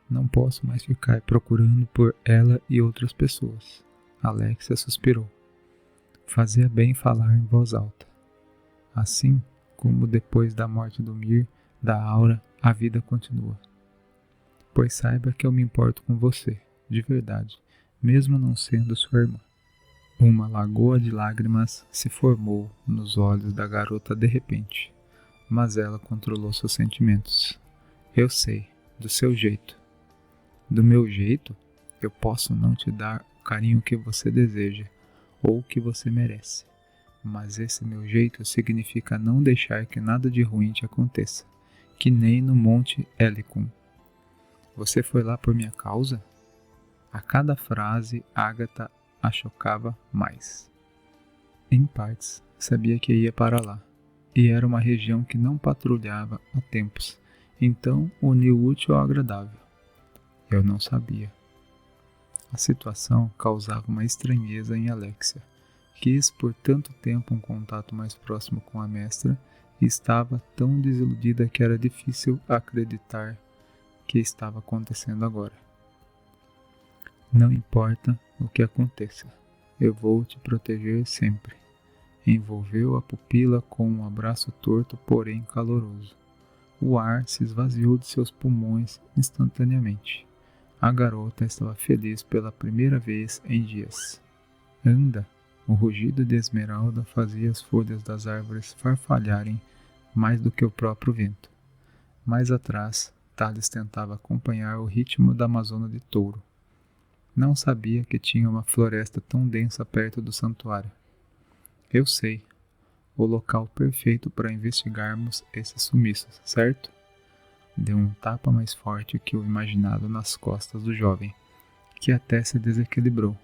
Não posso mais ficar procurando por ela e outras pessoas. Alexia suspirou. Fazia bem falar em voz alta. Assim como depois da morte do Mir, da Aura, a vida continua. Pois saiba que eu me importo com você, de verdade, mesmo não sendo sua irmã. Uma lagoa de lágrimas se formou nos olhos da garota de repente, mas ela controlou seus sentimentos. Eu sei, do seu jeito. Do meu jeito, eu posso não te dar o carinho que você deseja ou que você merece, mas esse meu jeito significa não deixar que nada de ruim te aconteça, que nem no Monte Helicon. Você foi lá por minha causa? A cada frase, Agatha a chocava mais. Em partes, sabia que ia para lá, e era uma região que não patrulhava há tempos, então uniu o útil ao agradável. Eu não sabia. A situação causava uma estranheza em Alexia. Quis por tanto tempo um contato mais próximo com a mestra e estava tão desiludida que era difícil acreditar que estava acontecendo agora. Não importa o que aconteça, eu vou te proteger sempre. Envolveu a pupila com um abraço torto, porém caloroso. O ar se esvaziou de seus pulmões instantaneamente. A garota estava feliz pela primeira vez em dias. Anda! O rugido de Esmeralda fazia as folhas das árvores farfalharem mais do que o próprio vento. Mais atrás, Thales tentava acompanhar o ritmo da Amazona de Touro. Não sabia que tinha uma floresta tão densa perto do santuário. Eu sei, o local perfeito para investigarmos esses sumiços, certo? Deu um tapa mais forte que o imaginado nas costas do jovem, que até se desequilibrou.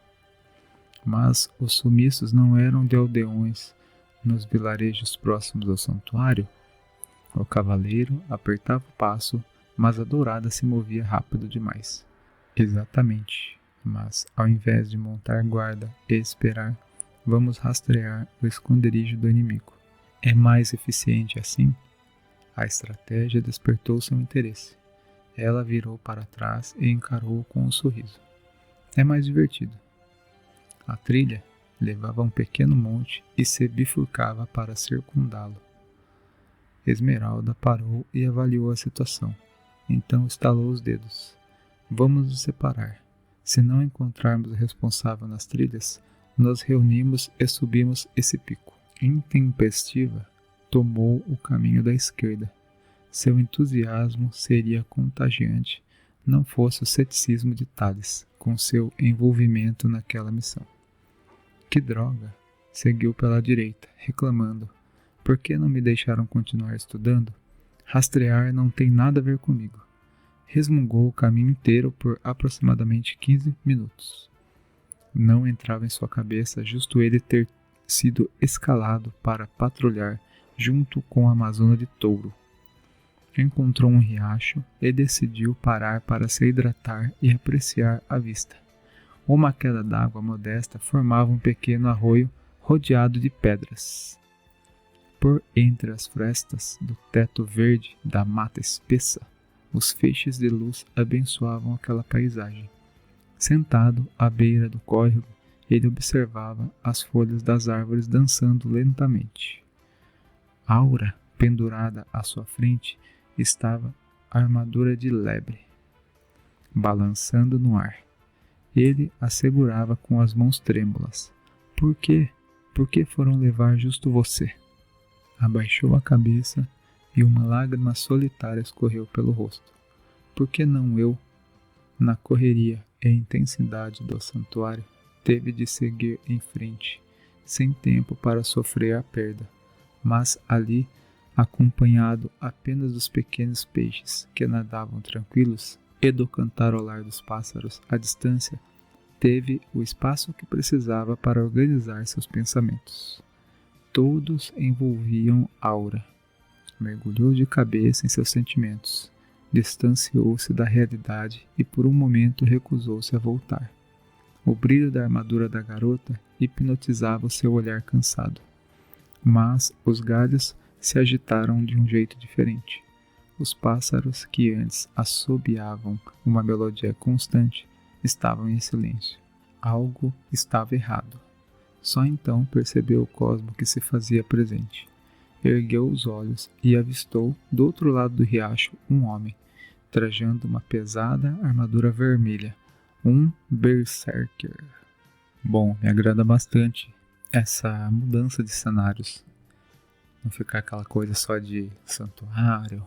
Mas os sumiços não eram de aldeões nos vilarejos próximos ao santuário. O cavaleiro apertava o passo, mas a dourada se movia rápido demais. Exatamente, mas ao invés de montar guarda e esperar, vamos rastrear o esconderijo do inimigo. É mais eficiente assim? A estratégia despertou seu interesse. Ela virou para trás e encarou-o com um sorriso. É mais divertido. A trilha levava a um pequeno monte e se bifurcava para circundá-lo. Esmeralda parou e avaliou a situação. Então estalou os dedos. Vamos nos separar. Se não encontrarmos o responsável nas trilhas, nos reunimos e subimos esse pico. Intempestiva, tomou o caminho da esquerda. Seu entusiasmo seria contagiante, não fosse o ceticismo de Thales, com seu envolvimento naquela missão. Que droga! Seguiu pela direita, reclamando. Por que não me deixaram continuar estudando? Rastrear não tem nada a ver comigo. Resmungou o caminho inteiro por aproximadamente 15 minutos. Não entrava em sua cabeça justo ele ter sido escalado para patrulhar junto com a Amazona de Touro. Encontrou um riacho e decidiu parar para se hidratar e apreciar a vista. Uma queda d'água modesta formava um pequeno arroio rodeado de pedras. Por entre as frestas do teto verde da mata espessa, os feixes de luz abençoavam aquela paisagem. Sentado à beira do córrego, ele observava as folhas das árvores dançando lentamente. Aura, pendurada à sua frente, estava a armadura de lebre, balançando no ar. Ele a segurava com as mãos trêmulas. Por quê? Por que foram levar justo você? Abaixou a cabeça e uma lágrima solitária escorreu pelo rosto. Por que não eu? Na correria e intensidade do santuário, teve de seguir em frente, sem tempo para sofrer a perda, mas ali, acompanhado apenas dos pequenos peixes que nadavam tranquilos e do cantarolar dos pássaros à distância, teve o espaço que precisava para organizar seus pensamentos. Todos envolviam Aura. Mergulhou de cabeça em seus sentimentos, distanciou-se da realidade e por um momento recusou-se a voltar. O brilho da armadura da garota hipnotizava o seu olhar cansado. Mas os galhos se agitaram de um jeito diferente. Os pássaros que antes assobiavam uma melodia constante estavam em silêncio. Algo estava errado. Só então percebeu o cosmo que se fazia presente. Ergueu os olhos e avistou, do outro lado do riacho, um homem, trajando uma pesada armadura vermelha, um berserker. Bom, me agrada bastante essa mudança de cenários. Não ficar aquela coisa só de santuário,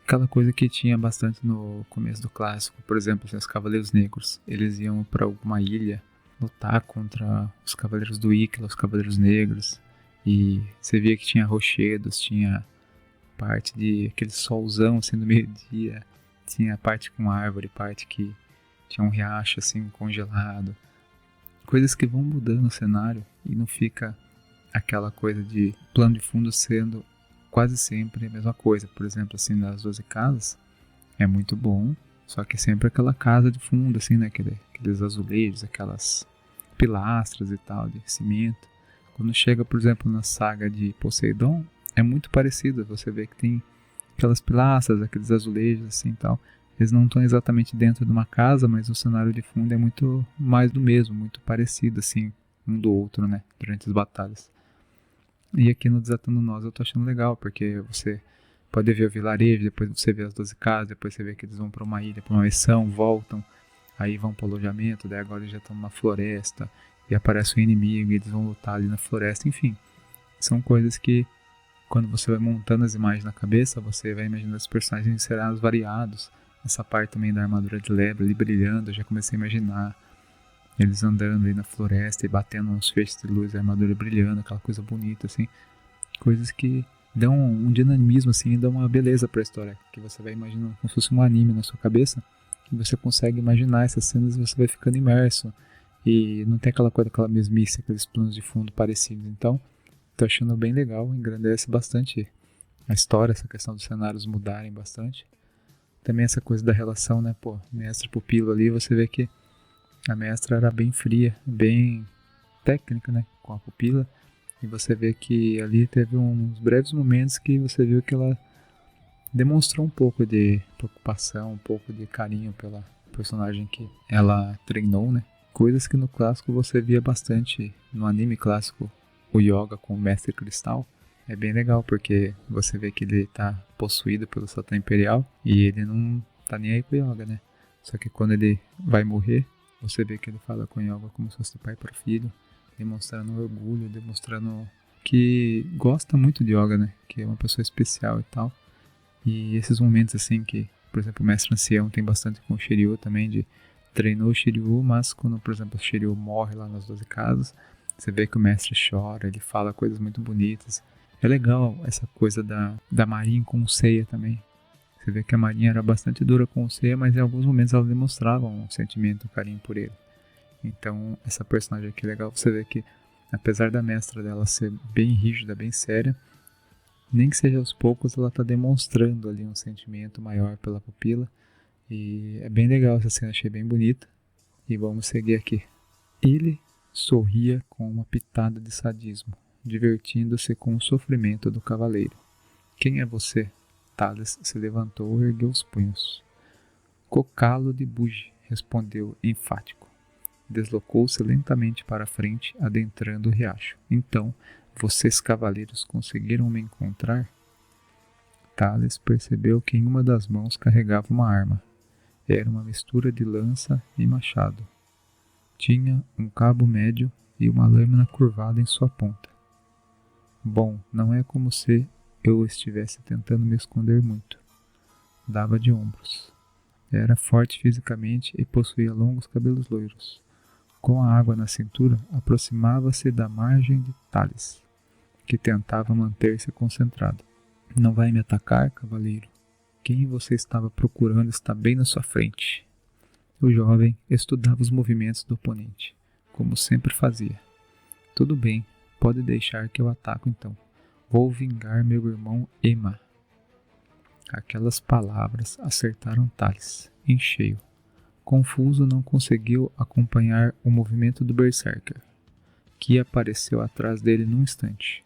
aquela coisa que tinha bastante no começo do clássico. Por exemplo, os Cavaleiros Negros, eles iam para alguma ilha lutar contra os Cavaleiros do Ícaro, os Cavaleiros Negros, e você via que tinha rochedos, tinha parte de aquele solzão assim no meio-dia, tinha parte com árvore, parte que tinha um riacho assim congelado, coisas que vão mudando o cenário e não fica aquela coisa de plano de fundo sendo quase sempre a mesma coisa. Por exemplo, assim, nas 12 casas é muito bom, só que sempre aquela casa de fundo, assim, né, aqueles azulejos, aquelas pilastras e tal, de cimento. Quando chega, por exemplo, na saga de Poseidon, é muito parecido, você vê que tem aquelas pilastras, aqueles azulejos assim e tal. Eles não estão exatamente dentro de uma casa, mas o cenário de fundo é muito mais do mesmo, muito parecido assim, um do outro, né, durante as batalhas. E aqui no Desatando Nós eu tô achando legal, porque você pode ver o vilarejo, depois você vê as 12 casas, depois você vê que eles vão para uma ilha, para uma missão, voltam, aí vão para o alojamento, daí agora eles já estão numa floresta, e aparece um inimigo, e eles vão lutar ali na floresta, enfim. São coisas que, quando você vai montando as imagens na cabeça, você vai imaginando os personagens em cenários variados. Essa parte também da armadura de lebre ali brilhando, eu já comecei a imaginar eles andando ali na floresta e batendo nos feixes de luz, a armadura brilhando, aquela coisa bonita, assim. Coisas que dão um dinamismo, assim, e dão uma beleza pra história, que você vai imaginando como se fosse um anime na sua cabeça, e você consegue imaginar essas cenas e você vai ficando imerso. E não tem aquela coisa, aquela mesmice, aqueles planos de fundo parecidos. Então, tô achando bem legal, engrandece bastante a história, essa questão dos cenários mudarem bastante. Também essa coisa da relação, né, mestre-pupilo ali, você vê que a mestra era bem fria, bem técnica, né, com a pupila. E você vê que ali teve uns breves momentos que você viu que ela demonstrou um pouco de preocupação, um pouco de carinho pela personagem que ela treinou, né. Coisas que no clássico você via bastante, no anime clássico, o Yoga com o Mestre Cristal. É bem legal, porque você vê que ele tá possuído pelo Satã Imperial e ele não tá nem aí com o Yoga, né? Só que quando ele vai morrer, você vê que ele fala com o Yoga como se fosse pai para filho, demonstrando orgulho, demonstrando que gosta muito de Yoga, né? Que é uma pessoa especial e tal. E esses momentos assim que, por exemplo, o Mestre Ancião tem bastante com o Shiryu também, de treinou o Shiryu, mas quando, por exemplo, o Shiryu morre lá nas 12 casas, você vê que o mestre chora, ele fala coisas muito bonitas. É legal essa coisa da Marin com o Seiya também. Você vê que a Marin era bastante dura com o Seiya, mas em alguns momentos ela demonstrava um sentimento, um carinho por ele. Então, essa personagem aqui é legal. Você vê que, apesar da mestra dela ser bem rígida, bem séria, nem que seja aos poucos, ela está demonstrando ali um sentimento maior pela pupila. E é bem legal essa cena, achei bem bonita. E vamos seguir aqui. Ele sorria com uma pitada de sadismo, divertindo-se com o sofrimento do cavaleiro. Quem é você? Thales se levantou e ergueu os punhos. Cocalo de Buge, respondeu enfático. Deslocou-se lentamente para a frente, adentrando o riacho. Então, vocês cavaleiros conseguiram me encontrar? Thales percebeu que em uma das mãos carregava uma arma. Era uma mistura de lança e machado. Tinha um cabo médio e uma lâmina curvada em sua ponta. Bom, não é como se eu estivesse tentando me esconder muito. Dava de ombros. Era forte fisicamente e possuía longos cabelos loiros. Com a água na cintura, aproximava-se da margem de Thales, que tentava manter-se concentrado. Não vai me atacar, cavaleiro? Quem você estava procurando está bem na sua frente. O jovem estudava os movimentos do oponente, como sempre fazia. Tudo bem, pode deixar que eu ataco então. Vou vingar meu irmão Ema. Aquelas palavras acertaram Thales, em cheio. Confuso, não conseguiu acompanhar o movimento do Berserker, que apareceu atrás dele num instante.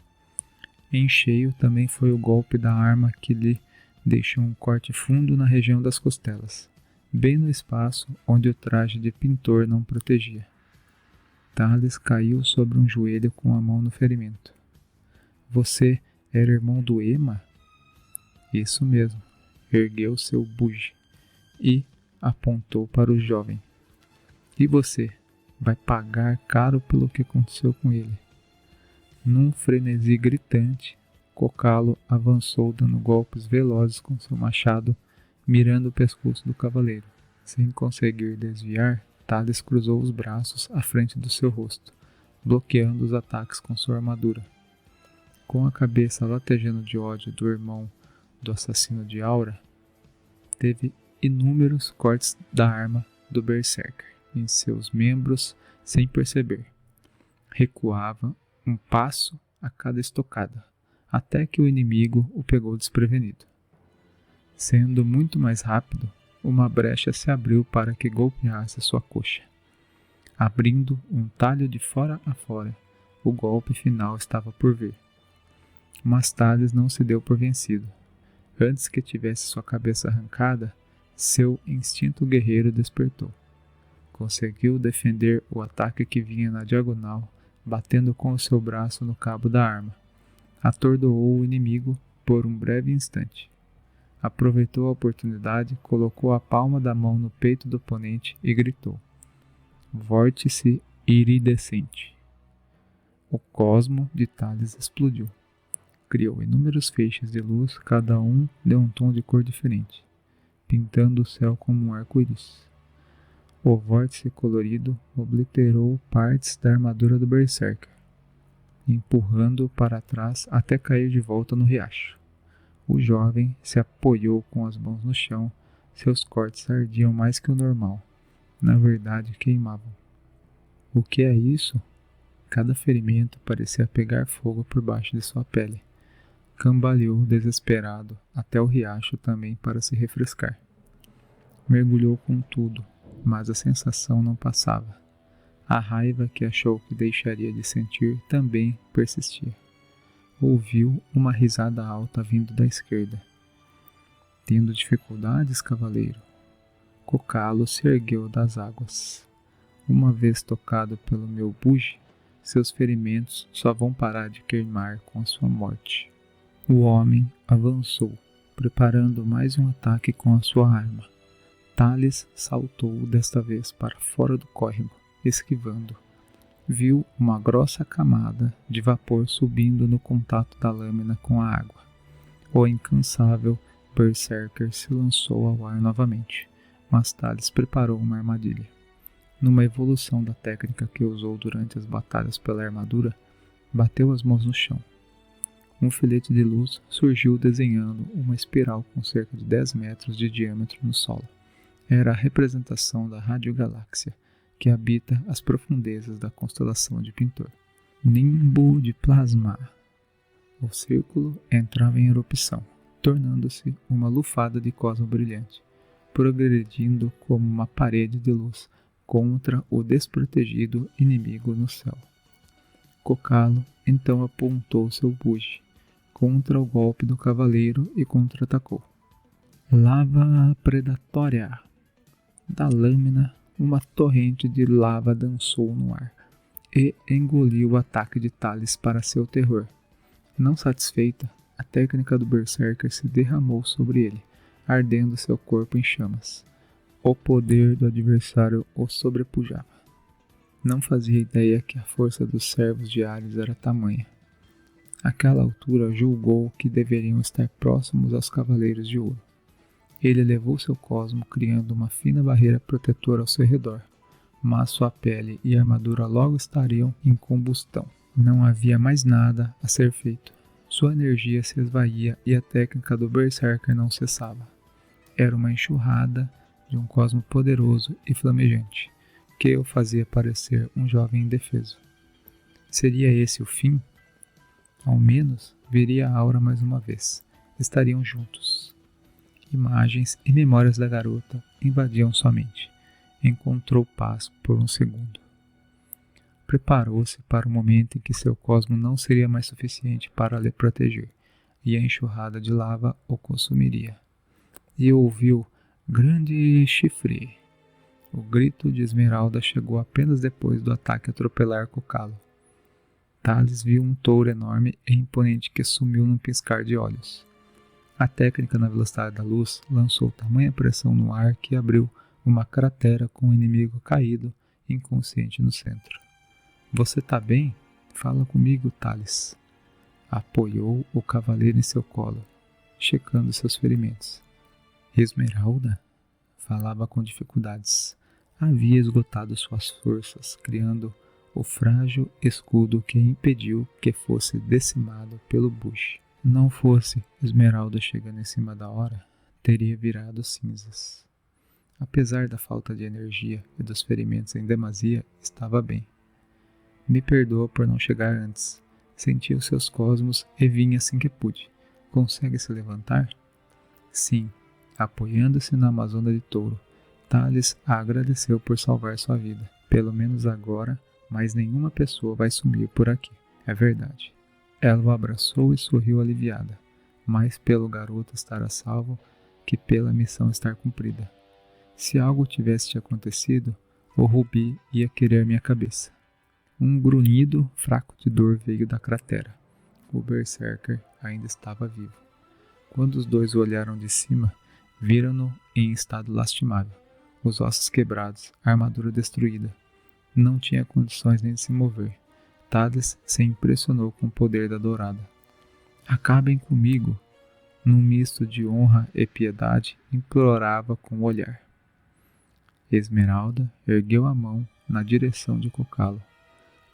Em cheio também foi o golpe da arma que lhe deixou um corte fundo na região das costelas, bem no espaço onde o traje de pintor não protegia. Thales caiu sobre um joelho com a mão no ferimento. Você era irmão do Ema? Isso mesmo. Ergueu seu buge e apontou para o jovem. E você vai pagar caro pelo que aconteceu com ele. Num frenesi gritante, Cocalo avançou dando golpes velozes com seu machado, mirando o pescoço do cavaleiro. Sem conseguir desviar, Thales cruzou os braços à frente do seu rosto, bloqueando os ataques com sua armadura. Com a cabeça latejando de ódio do irmão do assassino de Aura, teve inúmeros cortes da arma do Berserker em seus membros sem perceber. Recuava um passo a cada estocada, até que o inimigo o pegou desprevenido. Sendo muito mais rápido, uma brecha se abriu para que golpeasse sua coxa. Abrindo um talho de fora a fora, o golpe final estava por vir. Mas Thales não se deu por vencido. Antes que tivesse sua cabeça arrancada, seu instinto guerreiro despertou. Conseguiu defender o ataque que vinha na diagonal, batendo com o seu braço no cabo da arma. Atordoou o inimigo por um breve instante. Aproveitou a oportunidade, colocou a palma da mão no peito do oponente e gritou: Vórtice iridescente. O cosmo de Thales explodiu. Criou inúmeros feixes de luz, cada um de um tom de cor diferente, pintando o céu como um arco-íris. O vórtice colorido obliterou partes da armadura do Berserker, empurrando-o para trás até cair de volta no riacho. O jovem se apoiou com as mãos no chão, seus cortes ardiam mais que o normal. Na verdade, queimavam. O que é isso? Cada ferimento parecia pegar fogo por baixo de sua pele. Cambaleou desesperado até o riacho também para se refrescar. Mergulhou com tudo, mas a sensação não passava. A raiva que achou que deixaria de sentir também persistia. Ouviu uma risada alta vindo da esquerda. Tendo dificuldades, cavaleiro? Cocalo se ergueu das águas. Uma vez tocado pelo meu buge, seus ferimentos só vão parar de queimar com a sua morte. O homem avançou, preparando mais um ataque com a sua arma. Thales saltou desta vez para fora do córrego, esquivando. Viu uma grossa camada de vapor subindo no contato da lâmina com a água. O incansável Berserker se lançou ao ar novamente, mas Thales preparou uma armadilha. Numa evolução da técnica que usou durante as batalhas pela armadura, bateu as mãos no chão. Um filete de luz surgiu desenhando uma espiral com cerca de 10 metros de diâmetro no solo. Era a representação da radiogaláxia, que habita as profundezas da constelação de Pintor. Nimbo de plasma. O círculo entrava em erupção, tornando-se uma lufada de cosmo brilhante, progredindo como uma parede de luz contra o desprotegido inimigo no céu. Cocalo então apontou seu buge contra o golpe do cavaleiro e contra-atacou. Lava predatória. Da lâmina, uma torrente de lava dançou no ar e engoliu o ataque de Thales para seu terror. Não satisfeita, a técnica do Berserker se derramou sobre ele, ardendo seu corpo em chamas. O poder do adversário o sobrepujava. Não fazia ideia que a força dos servos de Ares era tamanha. Àquela altura julgou que deveriam estar próximos aos Cavaleiros de Ouro. Ele elevou seu cosmo, criando uma fina barreira protetora ao seu redor, mas sua pele e armadura logo estariam em combustão. Não havia mais nada a ser feito. Sua energia se esvaía e a técnica do Berserker não cessava. Era uma enxurrada de um cosmo poderoso e flamejante, que o fazia parecer um jovem indefeso. Seria esse o fim? Ao menos veria a Aura mais uma vez. Estariam juntos. Imagens e memórias da garota invadiam sua mente. Encontrou paz por um segundo. Preparou-se para o momento em que seu cosmo não seria mais suficiente para lhe proteger, e a enxurrada de lava o consumiria. E ouviu grande chifre. O grito de Esmeralda chegou apenas depois do ataque atropelar Cocalo. Thales viu um touro enorme e imponente que sumiu num piscar de olhos. A técnica na velocidade da luz lançou tamanha pressão no ar que abriu uma cratera com o inimigo caído, inconsciente no centro. Você tá bem? Fala comigo, Thales. Apoiou o cavaleiro em seu colo, checando seus ferimentos. Esmeralda? Falava com dificuldades. Havia esgotado suas forças, criando o frágil escudo que impediu que fosse decimado pelo Bush. Não fosse Esmeralda chegando em cima da hora, teria virado cinzas. Apesar da falta de energia e dos ferimentos em demasia, estava bem. Me perdoa por não chegar antes. Senti os seus cosmos e vim assim que pude. Consegue se levantar? Sim. Apoiando-se na Amazona de Touro, Thales a agradeceu por salvar sua vida. Pelo menos agora, mais nenhuma pessoa vai sumir por aqui. É verdade. Ela o abraçou e sorriu aliviada, mais pelo garoto estar a salvo que pela missão estar cumprida. Se algo tivesse te acontecido, o Rubi ia querer minha cabeça. Um grunhido fraco de dor veio da cratera. O Berserker ainda estava vivo. Quando os dois o olharam de cima, viram-no em estado lastimável, os ossos quebrados, a armadura destruída. Não tinha condições nem de se mover. Thales se impressionou com o poder da dourada. Acabem comigo! Num misto de honra e piedade, implorava com o olhar. Esmeralda ergueu a mão na direção de Cocalo.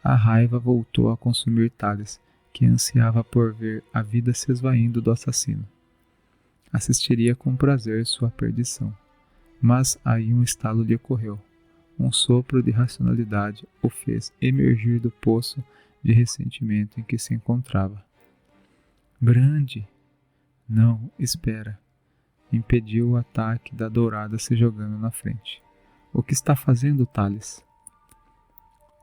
A raiva voltou a consumir Thales, que ansiava por ver a vida se esvaindo do assassino. Assistiria com prazer sua perdição, mas aí um estalo lhe ocorreu. Um sopro de racionalidade o fez emergir do poço de ressentimento em que se encontrava. Grande! Não, espera! Impediu o ataque da dourada se jogando na frente. O que está fazendo, Thales?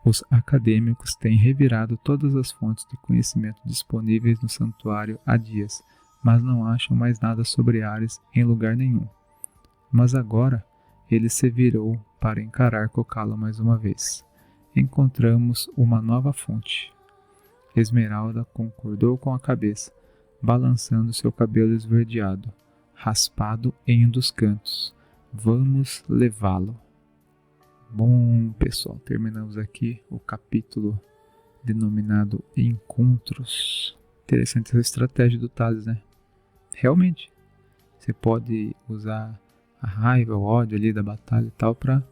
Os acadêmicos têm revirado todas as fontes de conhecimento disponíveis no santuário há dias, mas não acham mais nada sobre Ares em lugar nenhum. Mas agora ele se virou para encarar Cocalo mais uma vez. Encontramos uma nova fonte. Esmeralda concordou com a cabeça, balançando seu cabelo esverdeado, raspado em um dos cantos. Vamos levá-lo. Bom, pessoal, terminamos aqui o capítulo denominado Encontros. Interessante essa estratégia do Thales, né? Realmente, você pode usar a raiva, o ódio ali da batalha e tal para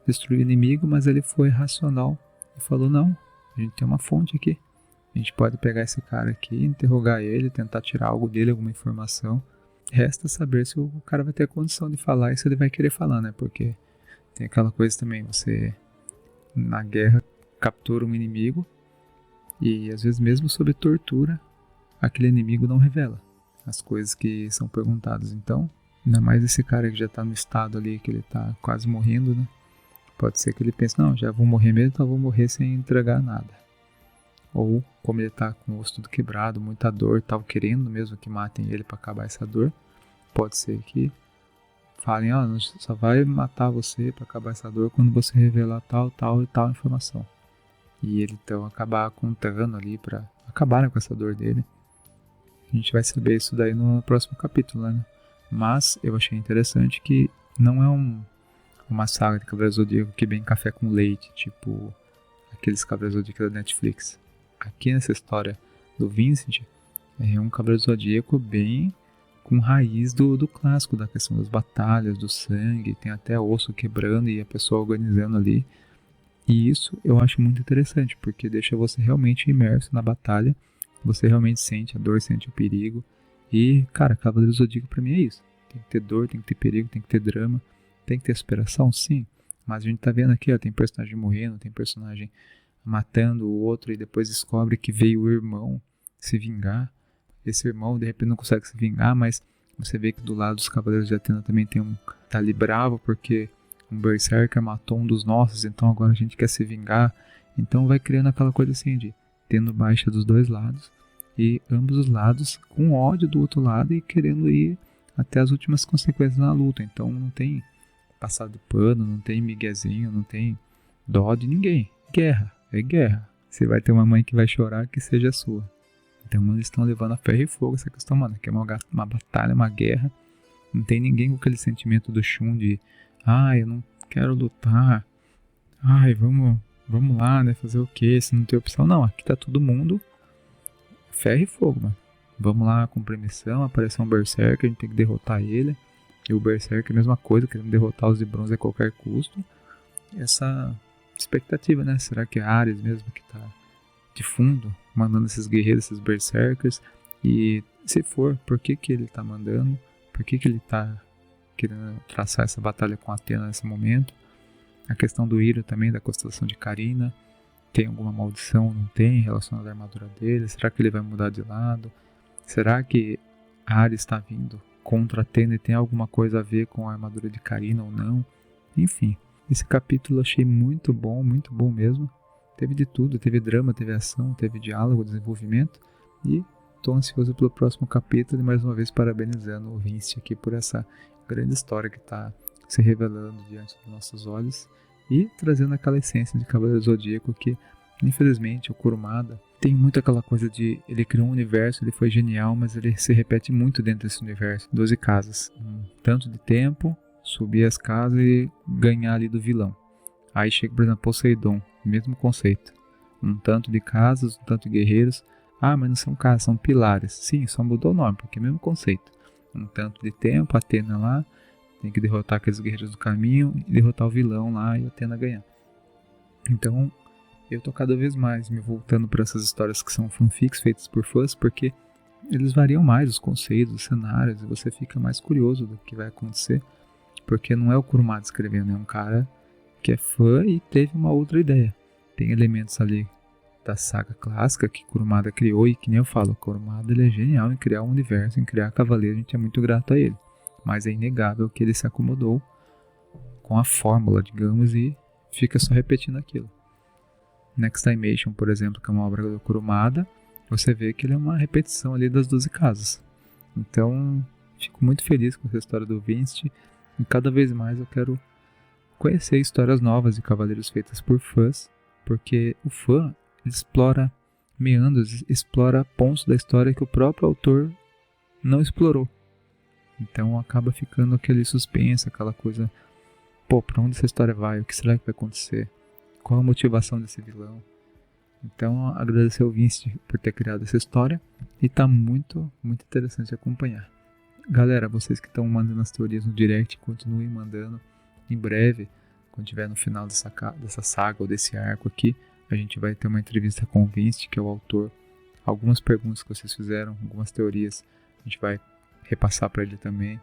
destruir o inimigo, mas ele foi racional e falou, não, a gente tem uma fonte aqui, A gente pode pegar esse cara aqui, interrogar ele, tentar tirar algo dele, alguma informação. Resta saber se o cara vai ter a condição de falar e se ele vai querer falar, né? Porque tem aquela coisa também, você na guerra captura um inimigo e às vezes mesmo sob tortura, aquele inimigo não revela as coisas que são perguntadas. Então, ainda mais esse cara que já tá no estado ali, que ele tá quase morrendo, né? Pode ser que ele pense, não, já vou morrer mesmo, então vou morrer sem entregar nada. Ou, como ele tá com o osso tudo quebrado, muita dor, tal, querendo mesmo que matem ele para acabar essa dor, pode ser que falem, só vai matar você para acabar essa dor quando você revelar tal, tal e tal informação. E ele então acabar contando ali para acabar com essa dor dele. A gente vai saber isso daí no próximo capítulo, né? Mas eu achei interessante que não é uma saga de Cavaleiro Zodíaco que vem café com leite, tipo aqueles Cavaleiros Zodíacos da Netflix. Aqui nessa história do Vincent, é um Cavaleiro Zodíaco bem com raiz do clássico, da questão das batalhas, do sangue, tem até osso quebrando e a pessoa organizando ali. E isso eu acho muito interessante, porque deixa você realmente imerso na batalha, você realmente sente a dor, sente o perigo. E, cara, Cavaleiro Zodíaco pra mim é isso. Tem que ter dor, tem que ter perigo, tem que ter drama, tem que ter superação, sim. Mas a gente tá vendo aqui, ó, tem personagem morrendo, tem personagem matando o outro e depois descobre que veio o irmão se vingar. Esse irmão de repente não consegue se vingar, mas você vê que do lado dos Cavaleiros de Atena também tem tá ali bravo porque um Berserker matou um dos nossos, então agora a gente quer se vingar. Então vai criando aquela coisa assim de tendo baixa dos dois lados e ambos os lados com ódio do outro lado e querendo ir até as últimas consequências na luta. Então não tem passado de pano, não tem miguezinho, não tem dó de ninguém. Guerra, é guerra. Se vai ter uma mãe que vai chorar, que seja a sua. Então eles estão levando a ferro e fogo essa questão, mano, que é uma batalha, uma guerra. Não tem ninguém com aquele sentimento do Shun de eu não quero lutar. Vamos lá, né, fazer o quê? Se não tem opção. Não, aqui tá todo mundo ferro e fogo, mano. Vamos lá, cumprir missão, apareceu um Berserker, a gente tem que derrotar ele. E o Berserker é a mesma coisa, querendo derrotar os de bronze a qualquer custo. Essa expectativa, né? Será que é Ares mesmo que tá de fundo, mandando esses guerreiros, esses Berserkers? E se for, por que ele tá mandando? Por que ele tá querendo traçar essa batalha com Atena nesse momento? A questão do Hiro também, da constelação de Carina. Tem alguma maldição? Não tem? Relacionada à armadura dele? Será que ele vai mudar de lado? Será que Ares está vindo contra Atena e tem alguma coisa a ver com a armadura de Carina ou não? Enfim, esse capítulo eu achei muito bom mesmo. Teve de tudo, teve drama, teve ação, teve diálogo, desenvolvimento. E estou ansioso pelo próximo capítulo e mais uma vez parabenizando o Vince aqui por essa grande história que está se revelando diante dos nossos olhos e trazendo aquela essência de Cavaleiro Zodíaco que, infelizmente, o Kurumada tem muito aquela coisa de ele criou um universo, ele foi genial, mas ele se repete muito dentro desse universo. 12 casas, um tanto de tempo, subir as casas e ganhar ali do vilão. Aí chega, por exemplo, Poseidon, mesmo conceito. Um tanto de casas, um tanto de guerreiros. Mas não são casas, são pilares. Sim, só mudou o nome, porque é o mesmo conceito. Um tanto de tempo, Atena lá, tem que derrotar aqueles guerreiros do caminho e derrotar o vilão lá e Atena ganhar. Então, eu tô cada vez mais me voltando para essas histórias que são fanfics feitas por fãs, porque eles variam mais os conceitos, os cenários, e você fica mais curioso do que vai acontecer, porque não é o Kurumada escrevendo, é um cara que é fã e teve uma outra ideia. Tem elementos ali da saga clássica que Kurumada criou, e que nem eu falo, o Kurumada ele é genial em criar um universo, em criar cavaleiro, a gente é muito grato a ele. Mas é inegável que ele se acomodou com a fórmula, digamos, e fica só repetindo aquilo. Next Dimension, por exemplo, que é uma obra do Kurumada, você vê que ele é uma repetição ali das 12 casas. Então, fico muito feliz com essa história do Vincent e cada vez mais eu quero conhecer histórias novas de cavaleiros feitas por fãs, porque o fã explora meandros, explora pontos da história que o próprio autor não explorou. Então acaba ficando aquele suspense, aquela coisa, pra onde essa história vai? O que será que vai acontecer? Qual a motivação desse vilão? Então agradecer ao Vince por ter criado essa história e tá muito, muito interessante acompanhar. Galera, vocês que estão mandando as teorias no direct, continuem mandando. Em breve, quando tiver no final dessa saga ou desse arco aqui, a gente vai ter uma entrevista com o Vince, que é o autor algumas perguntas que vocês fizeram, algumas teorias, a gente vai repassar para ele também.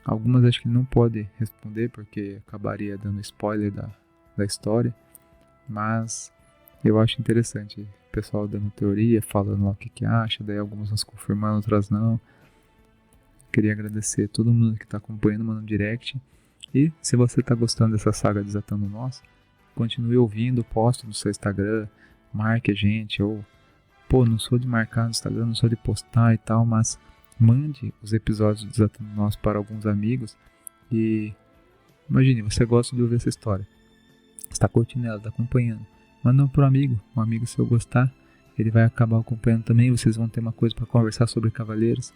Algumas acho que ele não pode responder porque acabaria dando spoiler da história, mas eu acho interessante o pessoal dando teoria, falando lá o que acha, daí algumas nos confirmando, outras não. Queria agradecer a todo mundo que está acompanhando, mandando direct. E se você está gostando dessa saga Desatando Nós, continue ouvindo, poste no seu Instagram, marque a gente, ou não sou de marcar no Instagram, não sou de postar e tal, mas mande os episódios do Desatando Nós para alguns amigos. E imagine, você gosta de ouvir essa história, está curtindo ela, está acompanhando, manda para um amigo, se eu gostar, ele vai acabar acompanhando também, vocês vão ter uma coisa para conversar sobre Cavaleiros.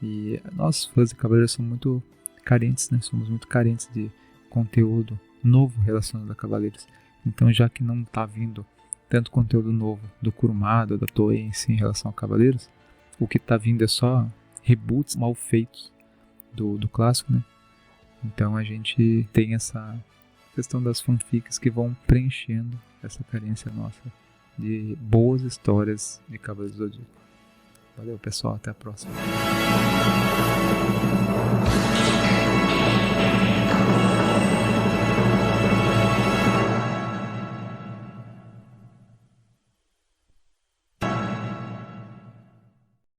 E nós, fãs de Cavaleiros, somos muito carentes, né? Somos muito carentes de conteúdo novo relacionado a Cavaleiros. Então, já que não está vindo tanto conteúdo novo do Kurumada, da Toei em si em relação a Cavaleiros, o que está vindo é só reboots mal feitos do clássico, né? Então a gente tem essa questão das fanfics que vão preenchendo essa carência nossa de boas histórias de Cavaleiros do Zodíaco. Valeu, pessoal, até a próxima.